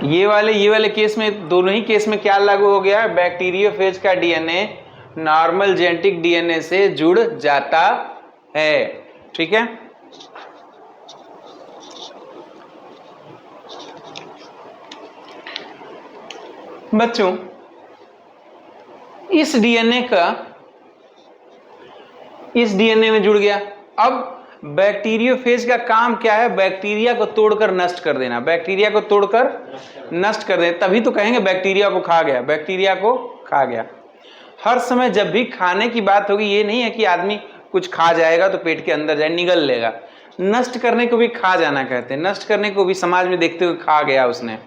ये वाले केस में, दोनों ही केस में क्या लागू हो गया? बैक्टीरियोफेज का डीएनए नॉर्मल जेनेटिक डीएनए से जुड़ जाता है। ठीक है, बच्चों इस डीएनए में जुड़ गया। अब बैक्टीरियोफेज का काम क्या है? बैक्टीरिया को तोड़कर नष्ट कर देना, बैक्टीरिया को तोड़कर नष्ट कर देना। तभी तो कहेंगे बैक्टीरिया को खा गया, बैक्टीरिया को खा गया। हर समय जब भी खाने की बात होगी, ये नहीं है कि आदमी कुछ खा जाएगा तो पेट के अंदर जाए निगल लेगा। नष्ट करने को भी खा जाना कहते हैं, नष्ट करने को भी समाज में देखते हुए खा गया उसने।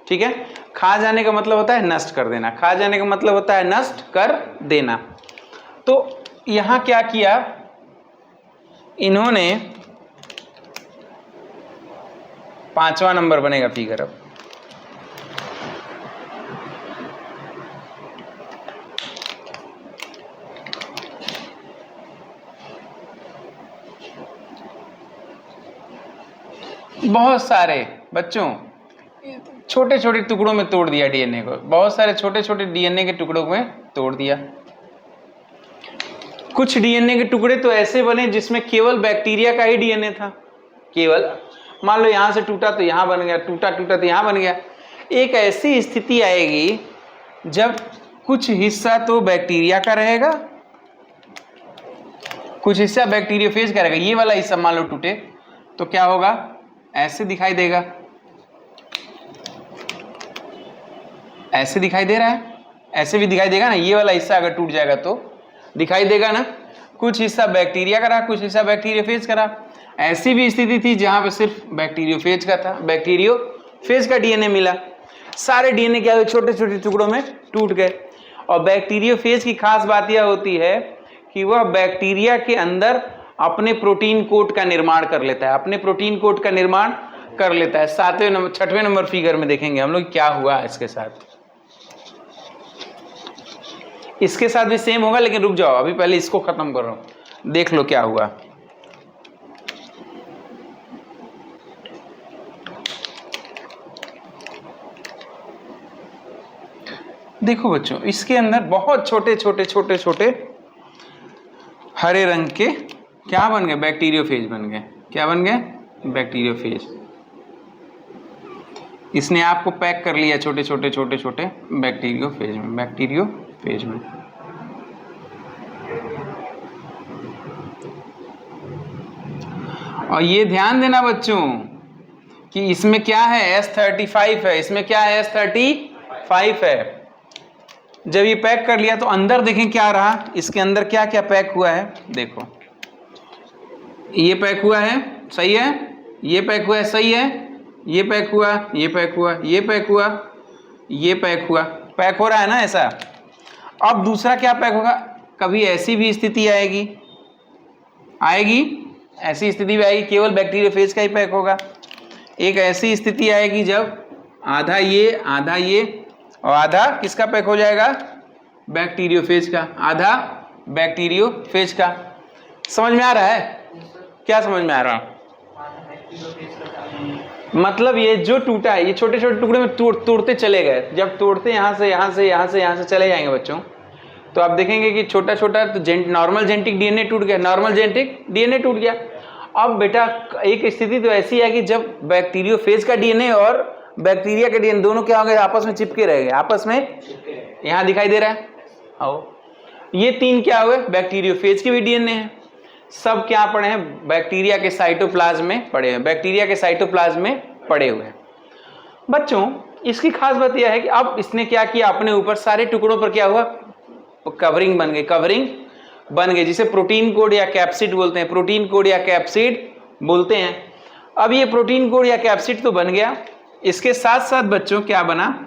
ठीक है, खा जाने का मतलब होता है नष्ट कर देना, खा जाने का मतलब होता है नष्ट कर देना। तो यहां क्या किया इन्होंने, 5वां नंबर बनेगा फिगर। अब बहुत सारे बच्चों छोटे छोटे टुकड़ों में तोड़ दिया डीएनए को, बहुत सारे छोटे छोटे डीएनए के टुकड़ों में तोड़ दिया। कुछ डीएनए के टुकड़े तो ऐसे बने जिसमें केवल बैक्टीरिया का ही डीएनए था, केवल। मान लो यहां से टूटा तो यहां बन गया, टूटा टूटा तो यहां बन गया। एक ऐसी स्थिति आएगी जब कुछ हिस्सा तो बैक्टीरिया का रहेगा, कुछ हिस्सा बैक्टीरियोफेज का रहेगा। ये वाला हिस्सा मान लो टूटे तो क्या होगा? ऐसे दिखाई देगा, ऐसे दिखाई दे रहा है, ऐसे भी दिखाई देगा ना। ये वाला हिस्सा अगर टूट जाएगा तो दिखाई देगा ना, कुछ हिस्सा बैक्टीरिया का रहा, कुछ हिस्सा बैक्टीरियोफेज का रहा। ऐसी भी स्थिति थी जहां पे सिर्फ बैक्टीरियोफेज का था, बैक्टीरियोफेज का डीएनए मिला। सारे डीएनए क्या हुए? छोटे छोटे टुकड़ों में टूट गए। और बैक्टीरियोफेज की खास बात यह होती है कि वह बैक्टीरिया के अंदर अपने प्रोटीन कोट का निर्माण कर लेता है, अपने प्रोटीन कोट का निर्माण कर लेता है। 6वें नंबर फिगर में देखेंगे हम लोग क्या हुआ इसके साथ। इसके साथ भी सेम होगा, लेकिन रुक जाओ, अभी पहले इसको खत्म कर रहा हूं, देख लो क्या हुआ। देखो बच्चों, इसके अंदर बहुत छोटे छोटे छोटे छोटे हरे रंग के क्या बन गए? बैक्टीरियोफेज बन गए। क्या बन गए? बैक्टीरियोफेज। इसने आपको पैक कर लिया छोटे छोटे छोटे छोटे बैक्टीरियोफेज में, बैक्टीरियोफेज में। और ये ध्यान देना बच्चों कि इसमें क्या है? S35 है, इसमें क्या है? S35 है। जब ये पैक कर लिया तो अंदर देखें क्या रहा, इसके अंदर क्या क्या पैक हुआ है। देखो, ये पैक हुआ है, सही है, ये पैक हुआ है, सही है, ये पैक हुआ, ये पैक हुआ, ये पैक हुआ, ये पैक हुआ, पैक हो रहा है ना ऐसा। अब दूसरा क्या पैक होगा? कभी ऐसी भी स्थिति आएगी, ऐसी स्थिति भी आएगी केवल बैक्टीरियोफेज का ही पैक होगा। एक ऐसी स्थिति आएगी जब आधा ये और आधा किसका पैक हो जाएगा? बैक्टीरियोफेज का, आधा बैक्टीरियोफेज का। समझ में आ रहा है? क्या समझ में आ रहा है? मतलब ये जो टूटा है, ये छोटे छोटे टुकड़े में तोड़ते चले गए। जब तोड़ते यहाँ से चले जाएंगे बच्चों, तो आप देखेंगे कि छोटा छोटा तो नॉर्मल जेनेटिक डीएनए टूट गया, नॉर्मल जेनेटिक डीएनए टूट गया। अब बेटा एक स्थिति तो ऐसी है कि जब बैक्टीरियोफेज का डीएनए और बैक्टीरिया के डीएनए दोनों क्या हो गए? आपस में चिपके रह गए, आपस में। यहाँ दिखाई दे रहा है, आओ, ये 3 क्या हुए? बैक्टीरियोफेज के भी डीएनए हैं। सब क्या पड़े हैं? बैक्टीरिया के साइटोप्लाज्म में पड़े हैं, बैक्टीरिया के साइटोप्लाज्म में पड़े हुए हैं। बच्चों इसकी खास बात यह है कि अब इसने क्या किया? अपने ऊपर सारे टुकड़ों पर क्या हुआ? कवरिंग बन गई, कवरिंग बन गई, जिसे प्रोटीन कोड या कैप्सिड बोलते हैं, प्रोटीन कोड या कैप्सिड बोलते हैं। अब ये प्रोटीन कोड या कैप्सिड तो बन गया, इसके साथ साथ बच्चों क्या बना?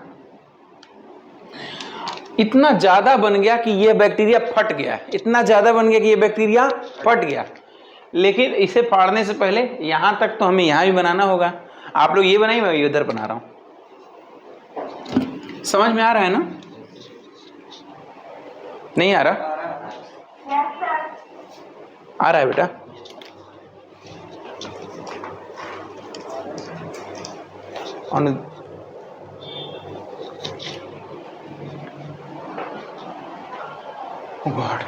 इतना ज्यादा बन गया कि ये बैक्टीरिया फट गया, इतना ज्यादा बन गया कि ये बैक्टीरिया फट गया। लेकिन इसे फाड़ने से पहले यहां तक तो हमें यहां भी बनाना होगा। आप लोग ये बनाइए, मैं इधर बना रहा हूं। समझ में आ रहा है ना? नहीं आ रहा? आ रहा है बेटा? गॉड।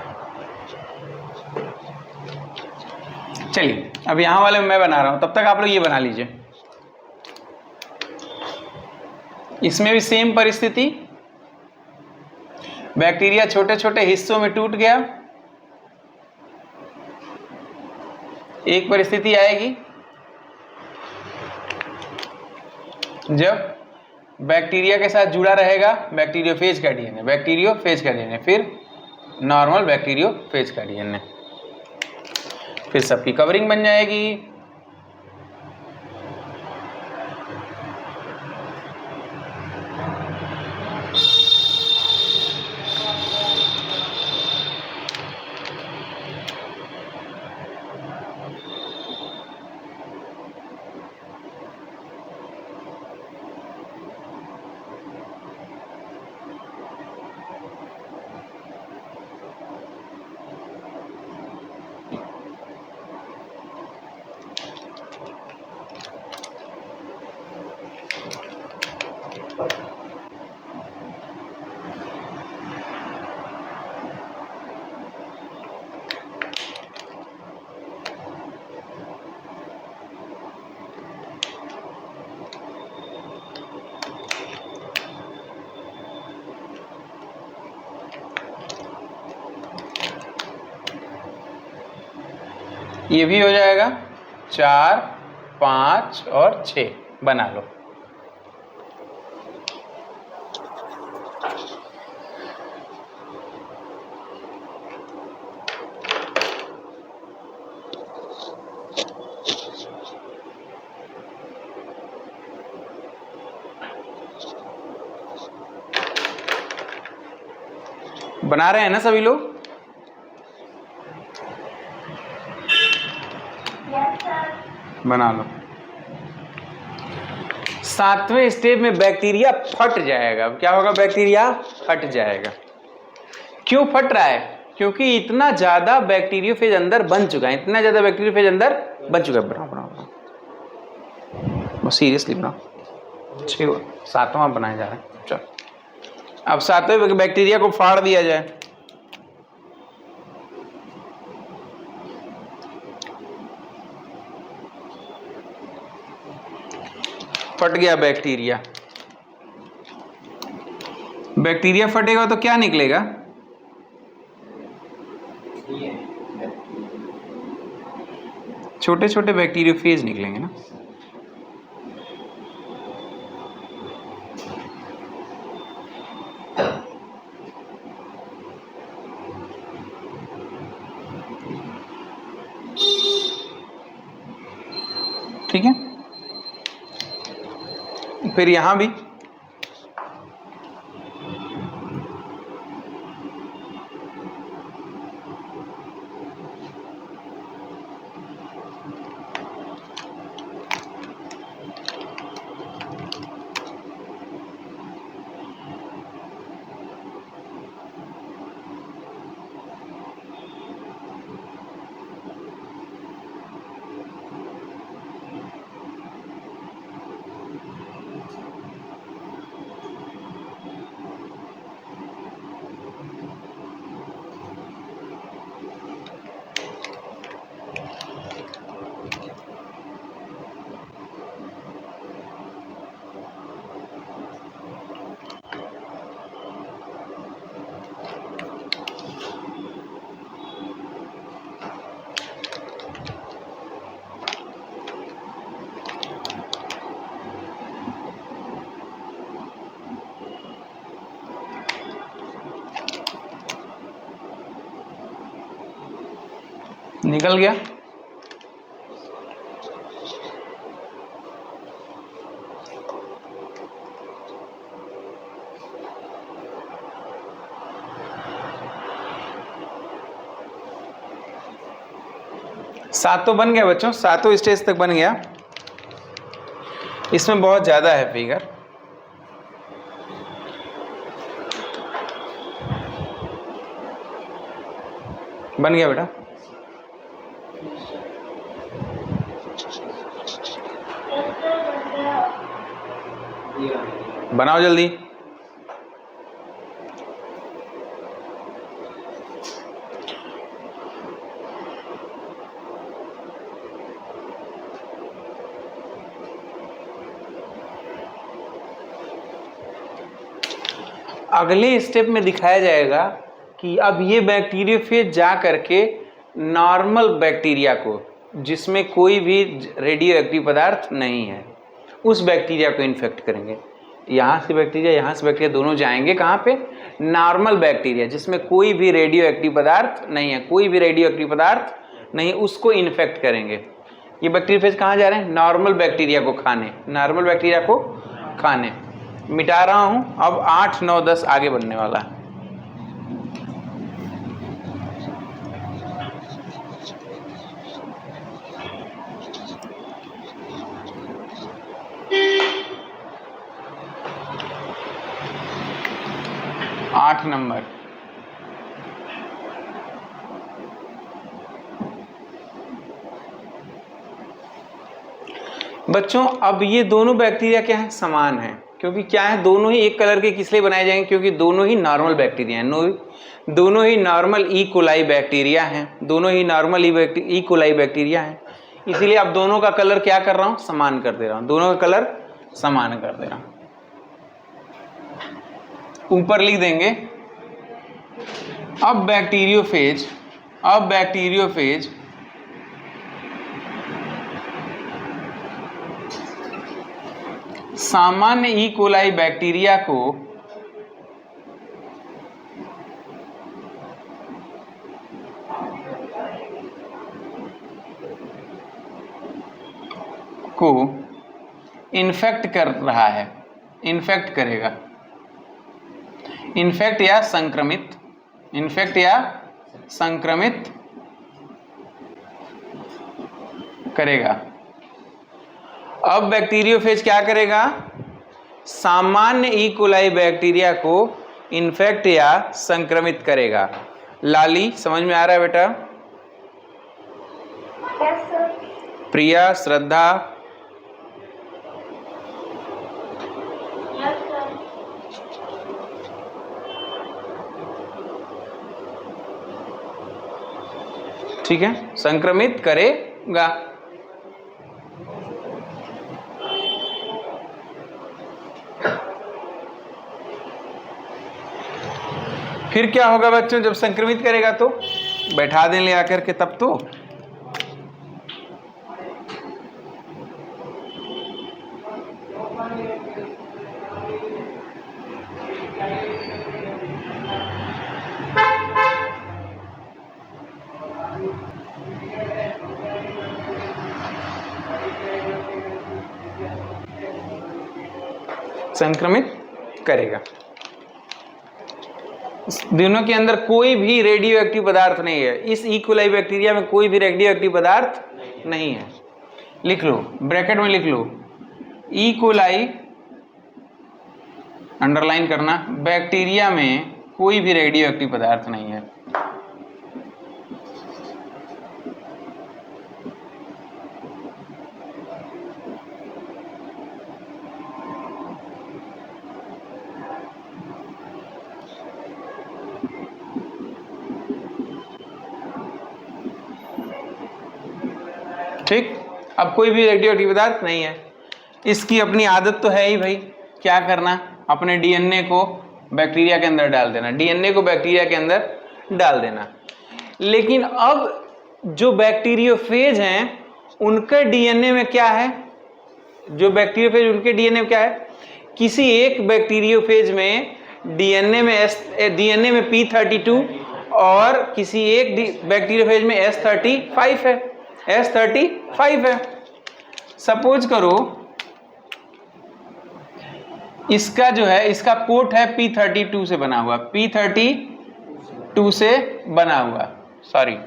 चलिए अब यहाँ वाले मैं बना रहा हूँ, तब तक आप लोग ये बना लीजिए। इसमें भी सेम परिस्थिति, बैक्टीरिया छोटे छोटे हिस्सों में टूट गया। एक परिस्थिति आएगी जब बैक्टीरिया के साथ जुड़ा रहेगा बैक्टीरियोफेज का डीएनए, बैक्टीरियोफेज का डीएनए, फिर नॉर्मल बैक्टीरियोफेज का डीएनए, फिर सबकी कवरिंग बन जाएगी। ये भी हो जाएगा। 4, 5 और 6 बना लो। बना रहे हैं ना सभी लोग? बना लो। 7वें स्टेप में बैक्टीरिया फट जाएगा। क्या होगा? बैक्टीरिया फट जाएगा। क्यों फट रहा है? क्योंकि इतना ज्यादा बैक्टीरियोफेज अंदर बन चुका है, इतना ज्यादा बैक्टीरियोफेज अंदर बन चुका है। बनाओ बनाओ बनाओ, सीरियसली बनाओ। 7वां बनाया जा रहा है। चलो अब 7वें बैक्टीरिया को फाड़ दिया जाए। फट गया बैक्टीरिया। बैक्टीरिया फटेगा तो क्या निकलेगा? छोटे छोटे बैक्टीरियोफेज निकलेंगे ना। ठीक है, फिर यहां भी निकल गया। सातों बन गया बच्चों, सातों स्टेज तक बन गया। इसमें बहुत ज्यादा है फिगर। बन गया बेटा? बनाओ जल्दी। अगले स्टेप में दिखाया जाएगा कि अब ये बैक्टीरियोफेज जा करके नॉर्मल बैक्टीरिया को, जिसमें कोई भी रेडियो एक्टिव पदार्थ नहीं है, उस बैक्टीरिया को इन्फेक्ट करेंगे। यहाँ से बैक्टीरिया दोनों जाएंगे कहाँ पे? नॉर्मल बैक्टीरिया, जिसमें कोई भी रेडियो एक्टिव पदार्थ नहीं है, कोई भी रेडियो एक्टिव पदार्थ नहीं, उसको इन्फेक्ट करेंगे। ये बैक्टीरियोफेज कहाँ जा रहे हैं? नॉर्मल बैक्टीरिया को खाने, नॉर्मल बैक्टीरिया को खाने। मिटा रहा हूँ, अब 8, 9, 10 आगे बढ़ने वाला है। आठ नंबर, बच्चों अब ये दोनों बैक्टीरिया क्या है? समान है, क्योंकि क्या है, दोनों ही एक कलर के किस लिए बनाए जाएंगे? क्योंकि दोनों ही नॉर्मल बैक्टीरिया हैं, दोनों ही नॉर्मल ई कोलाई बैक्टीरिया हैं, दोनों ही नॉर्मल ई कोलाई बैक्टीरिया हैं। इसीलिए अब दोनों का कलर क्या कर रहा हूं? समान कर दे रहा हूं, दोनों का कलर समान कर दे रहा हूं। ऊपर लिख देंगे अब बैक्टीरियोफेज सामान्य ई कोलाई बैक्टीरिया को इन्फेक्ट कर रहा है, इन्फेक्ट करेगा, इन्फेक्ट या संक्रमित करेगा। अब बैक्टीरियोफेज क्या करेगा? सामान्य ई कोलाई बैक्टीरिया को इन्फेक्ट या संक्रमित करेगा। लाली समझ में आ रहा है बेटा? Yes sir. Priya, Shraddha, yes sir. ठीक है, संक्रमित करेगा। फिर क्या होगा बच्चों? जब संक्रमित करेगा तो बैठा दें ले आकर के, तब तो संक्रमित करेगा। दोनों के अंदर कोई भी रेडियो एक्टिव पदार्थ नहीं है, इस ई कोलाई बैक्टीरिया में कोई भी रेडियो एक्टिव पदार्थ नहीं है। लिख लो, ब्रैकेट में लिख लो, ई कोलाई, अंडरलाइन करना, बैक्टीरिया में कोई भी रेडियो एक्टिव पदार्थ नहीं है। ठीक, अब कोई भी रेडियो एक्टिव पदार्थ नहीं है। इसकी अपनी आदत तो है ही भाई, क्या करना? अपने डीएनए को बैक्टीरिया के अंदर डाल देना, डीएनए को बैक्टीरिया के अंदर डाल देना। लेकिन अब जो बैक्टीरियोफेज हैं उनके डीएनए में क्या है? जो बैक्टीरियोफेज उनके डीएनए में क्या है? किसी एक बैक्टीरियोफेज में डीएनए में P32 और किसी एक बैक्टीरियोफेज में S35 है, S35 है। सपोज करो इसका जो है, इसका कोट है P32 से बना हुआ, P32 से बना हुआ, सॉरी,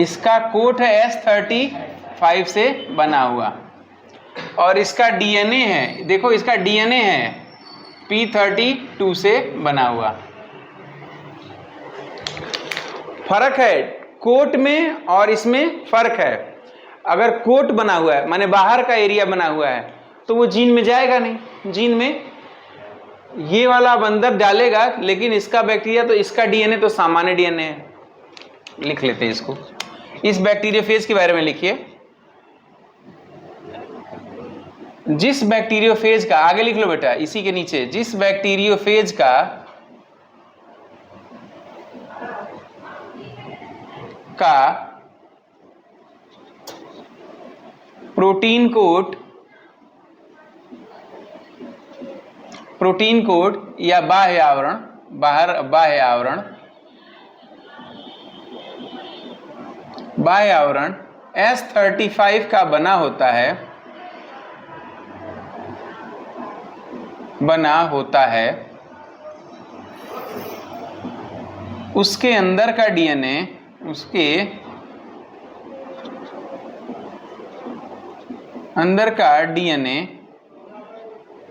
इसका कोट है S35 से बना हुआ, और इसका डीएनए है, देखो इसका डीएनए है P32 से बना हुआ। फर्क है कोट में और इसमें, फर्क है। अगर कोट बना हुआ है माने बाहर का एरिया बना हुआ है तो वो जीन में जाएगा नहीं, जीन में ये वाला बंदर डालेगा, लेकिन इसका बैक्टीरिया तो, इसका डीएनए तो सामान्य डीएनए है। लिख लेते हैं इसको, इस बैक्टीरियोफेज के बारे में लिखिए। जिस बैक्टीरियोफेज का, आगे लिख लो बेटा इसी के नीचे, जिस बैक्टीरियोफेज का प्रोटीन कोट या बाह्य आवरण S35 का बना होता है, उसके अंदर का डीएनए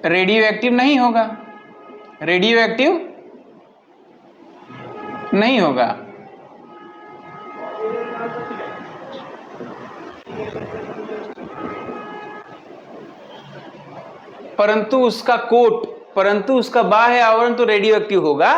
रेडियो एक्टिव नहीं होगा। परंतु उसका बाह्य आवरण तो रेडियो एक्टिव होगा।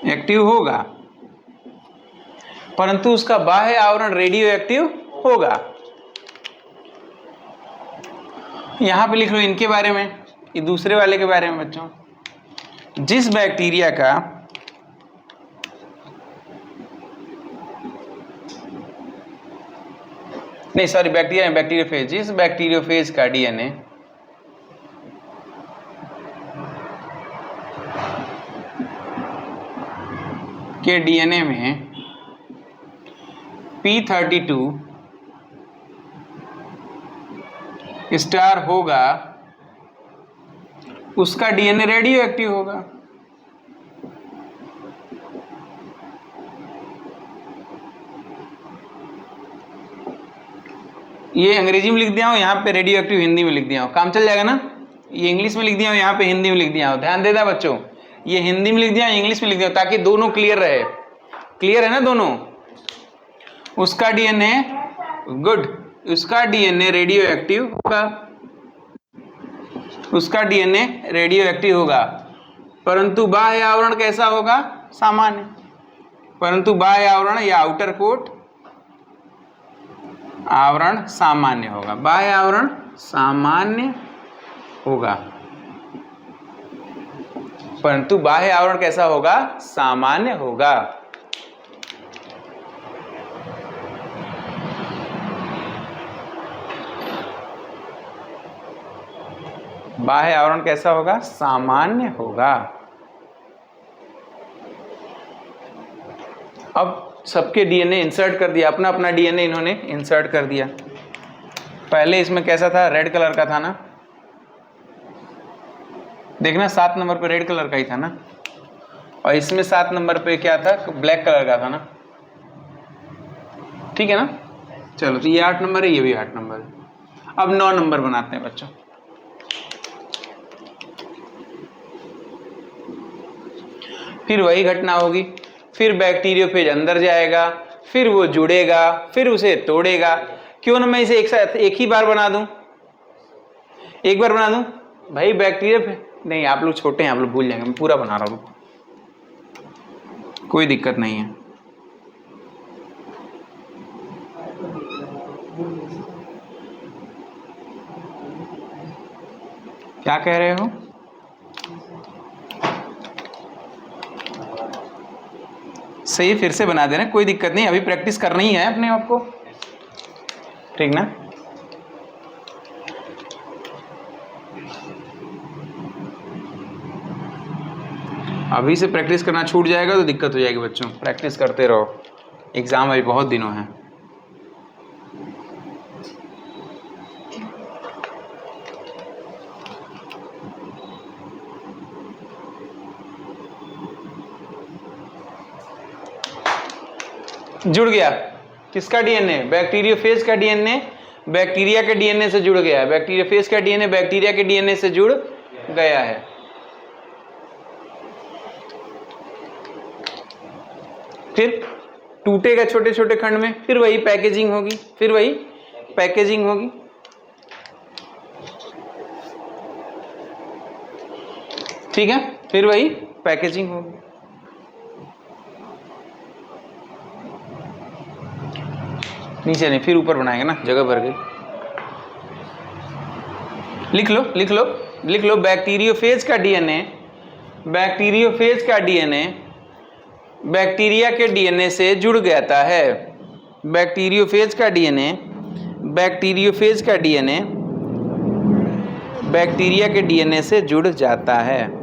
एक्टिव होगा, परंतु उसका बाह्य आवरण रेडियो एक्टिव होगा। यहां पे लिख लो इनके बारे में, ये दूसरे वाले के बारे में बच्चों। जिस बैक्टीरिया का नहीं सॉरी बैक्टीरियोफेज, जिस बैक्टीरियोफेज का डीएनए के डीएनए में P32 स्टार होगा, उसका डीएनए रेडियो एक्टिव होगा। ये अंग्रेजी में लिख दिया हूं, यहाँ पे रेडियो एक्टिव हिंदी में लिख दिया हूं, काम चल जाएगा ना। ये इंग्लिश में लिख दिया हूं, यहाँ पे हिंदी में लिख दिया हूं, ध्यान देना बच्चों। ये हिंदी में लिख दिया, इंग्लिश में लिख दिया, ताकि दोनों क्लियर रहे। क्लियर है ना दोनों? उसका डीएनए गुड, उसका डीएनए रेडियो एक्टिव होगा, उसका डीएनए रेडियो एक्टिव होगा, परंतु बाह्य आवरण कैसा होगा? सामान्य। परंतु बाह्य आवरण या आउटर कोट आवरण सामान्य होगा, बाह्य आवरण सामान्य होगा, परंतु बाह्य आवरण कैसा होगा? सामान्य होगा। बाह्य आवरण कैसा होगा? सामान्य होगा। अब सबके डीएनए इंसर्ट कर दिया, अपना अपना डीएनए इन्होंने इंसर्ट कर दिया। पहले इसमें कैसा था? रेड कलर का था ना, देखना 7 नंबर पे रेड कलर का ही था ना, और इसमें 7 नंबर पे क्या था? ब्लैक कलर का था ना, ठीक है ना। चलो तो ये 8 नंबर है, ये भी 8 नंबर है। अब 9 नंबर बनाते हैं बच्चों। फिर वही घटना होगी, फिर बैक्टीरियोफेज अंदर जाएगा, फिर वो जुड़ेगा, फिर उसे तोड़ेगा। क्यों ना मैं इसे एक साथ एक ही बार बना दूं, एक बार बना दूं भाई। बैक्टीरिया नहीं, आप लोग छोटे हैं, आप लोग भूल जाएंगे, मैं पूरा बना रहा हूं, कोई दिक्कत नहीं है। क्या कह रहे हो? सही, फिर से बना देना, कोई दिक्कत नहीं, अभी प्रैक्टिस करनी ही है अपने आप को, ठीक ना। अभी से प्रैक्टिस करना छूट जाएगा तो दिक्कत हो जाएगी बच्चों। प्रैक्टिस करते रहो, एग्जाम अभी बहुत दिनों हैं। जुड़ गया किसका डीएनए? बैक्टीरियोफेज का डीएनए बैक्टीरिया के डीएनए से जुड़ गया है, बैक्टीरियोफेज का डीएनए बैक्टीरिया के डीएनए से जुड़ गया है। फिर टूटेगा छोटे छोटे खंड में, फिर वही पैकेजिंग होगी, फिर वही पैकेजिंग होगी। ठीक है, फिर वही पैकेजिंग होगी। नीचे नहीं, फिर ऊपर बनाएंगे ना, जगह भर गई। लिख लो लिख लो लिख लो, बैक्टीरियोफेज का डीएनए, बैक्टीरियोफेज का डीएनए बैक्टीरिया के डीएनए से जुड़ जाता है। बैक्टीरियोफेज का डीएनए, बैक्टीरियोफेज का डीएनए बैक्टीरिया के डीएनए से जुड़ जाता है।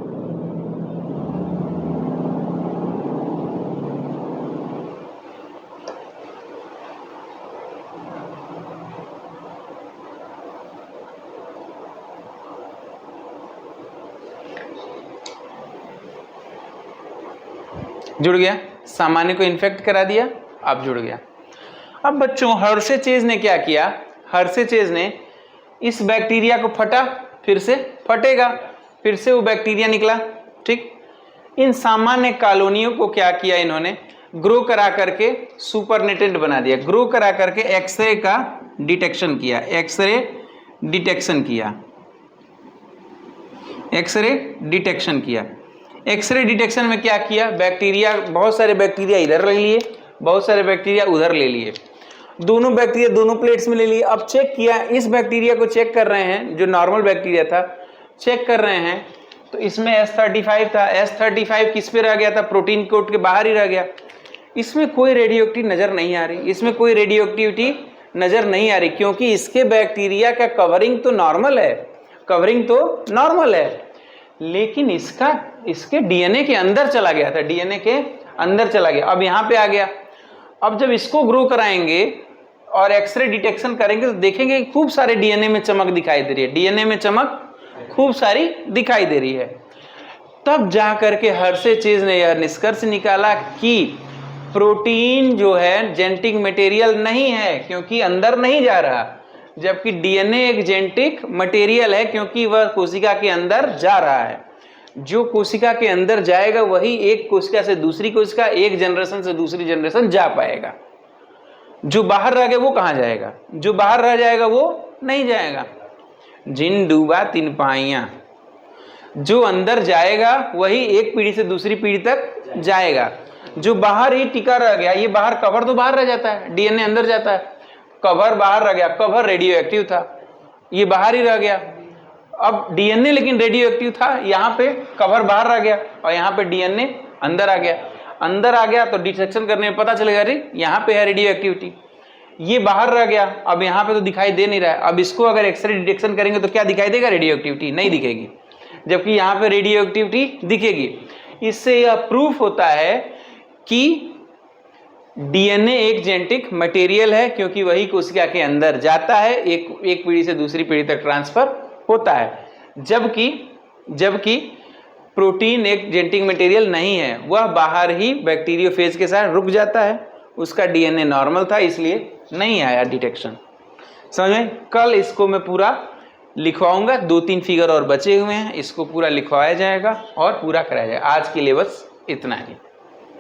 जुड़ गया, सामान्य को इन्फेक्ट करा दिया, अब जुड़ गया। अब बच्चों हर्षेचेज ने क्या किया, हर्षेचेज ने इस बैक्टीरिया को फटा, फिर से फटेगा, फिर से वो बैक्टीरिया निकला। ठीक, इन सामान्य कॉलोनियों को क्या किया इन्होंने, ग्रो करा करके सुपरनेटेंट बना दिया, ग्रो करा करके एक्सरे का डिटेक्शन किया, एक्सरे डिटेक्शन किया, एक्सरे डिटेक्शन किया। एक्सरे डिटेक्शन में क्या किया, बैक्टीरिया, बहुत सारे बैक्टीरिया इधर ले लिए, बहुत सारे बैक्टीरिया उधर ले लिए, दोनों बैक्टीरिया दोनों प्लेट्स में ले लिए। अब चेक किया, इस बैक्टीरिया को चेक कर रहे हैं, जो नॉर्मल बैक्टीरिया था चेक कर रहे हैं, तो इसमें S35 था, S35 किस पे रह गया था, प्रोटीन कोट के बाहर ही रह गया। इसमें कोई रेडियोएक्टिव नज़र नहीं आ रही, इसमें कोई रेडियोएक्टिविटी नज़र नहीं आ रही, क्योंकि इसके बैक्टीरिया का कवरिंग तो नॉर्मल है, कवरिंग तो नॉर्मल है, लेकिन इसके डीएनए के अंदर चला गया था, डीएनए के अंदर चला गया। अब यहाँ पे आ गया। अब जब इसको ग्रो कराएंगे और एक्सरे डिटेक्शन करेंगे तो देखेंगे खूब सारे डीएनए में चमक दिखाई दे रही है, डीएनए में चमक खूब सारी दिखाई दे रही है। तब जा करके हर्षेचेज ने यह निष्कर्ष निकाला कि प्रोटीन जो है जेनेटिक मटेरियल नहीं है, क्योंकि अंदर नहीं जा रहा, जबकि डीएनए एक जेनेटिक मटेरियल है, क्योंकि वह कोशिका के अंदर जा रहा है। जो कोशिका के अंदर जाएगा वही एक कोशिका से दूसरी कोशिका, एक जनरेशन से दूसरी जनरेशन जा पाएगा। जो बाहर रह गया वो कहाँ जाएगा, जो बाहर रह जाएगा वो नहीं जाएगा। जिन डूबा तिन पाइयाँ, जो अंदर जाएगा वही एक पीढ़ी से दूसरी पीढ़ी तक जाएगा। जो बाहर ही टिका रह गया, ये बाहर कवर तो बाहर रह जाता है, डीएनए अंदर जाता है, कवर बाहर रह गया, कवर रेडियो एक्टिव था, ये बाहर ही रह गया। अब डीएनए लेकिन रेडियो एक्टिव था, यहाँ पे कवर बाहर रह गया और यहाँ पे डीएनए अंदर आ गया। अंदर आ गया तो डिटेक्शन करने में पता चलेगा, अरे यहाँ पे है रेडियो एक्टिविटी, ये बाहर रह गया, अब यहाँ पे तो दिखाई दे नहीं रहा है। अब इसको अगर एक्सरे डिटेक्शन करेंगे तो क्या दिखाई देगा, रेडियो एक्टिविटी नहीं दिखेगी, जबकि यहाँ पे रेडियो एक्टिविटी दिखेगी। इससे यह प्रूफ होता है कि डीएनए एक जेनेटिक मटेरियल है, क्योंकि वही कोशिका के अंदर जाता है, एक पीढ़ी से दूसरी पीढ़ी तक ट्रांसफर होता है, जबकि प्रोटीन एक जेनेटिक मटेरियल नहीं है, वह बाहर ही बैक्टीरियोफेज के साथ रुक जाता है। उसका डीएनए नॉर्मल था, इसलिए नहीं आया डिटेक्शन। समझ में? कल इसको मैं पूरा लिखवाऊंगा, 2-3 फिगर और बचे हुए हैं, इसको पूरा लिखवाया जाएगा और पूरा कराया जाएगा। आज के लिए बस इतना ही।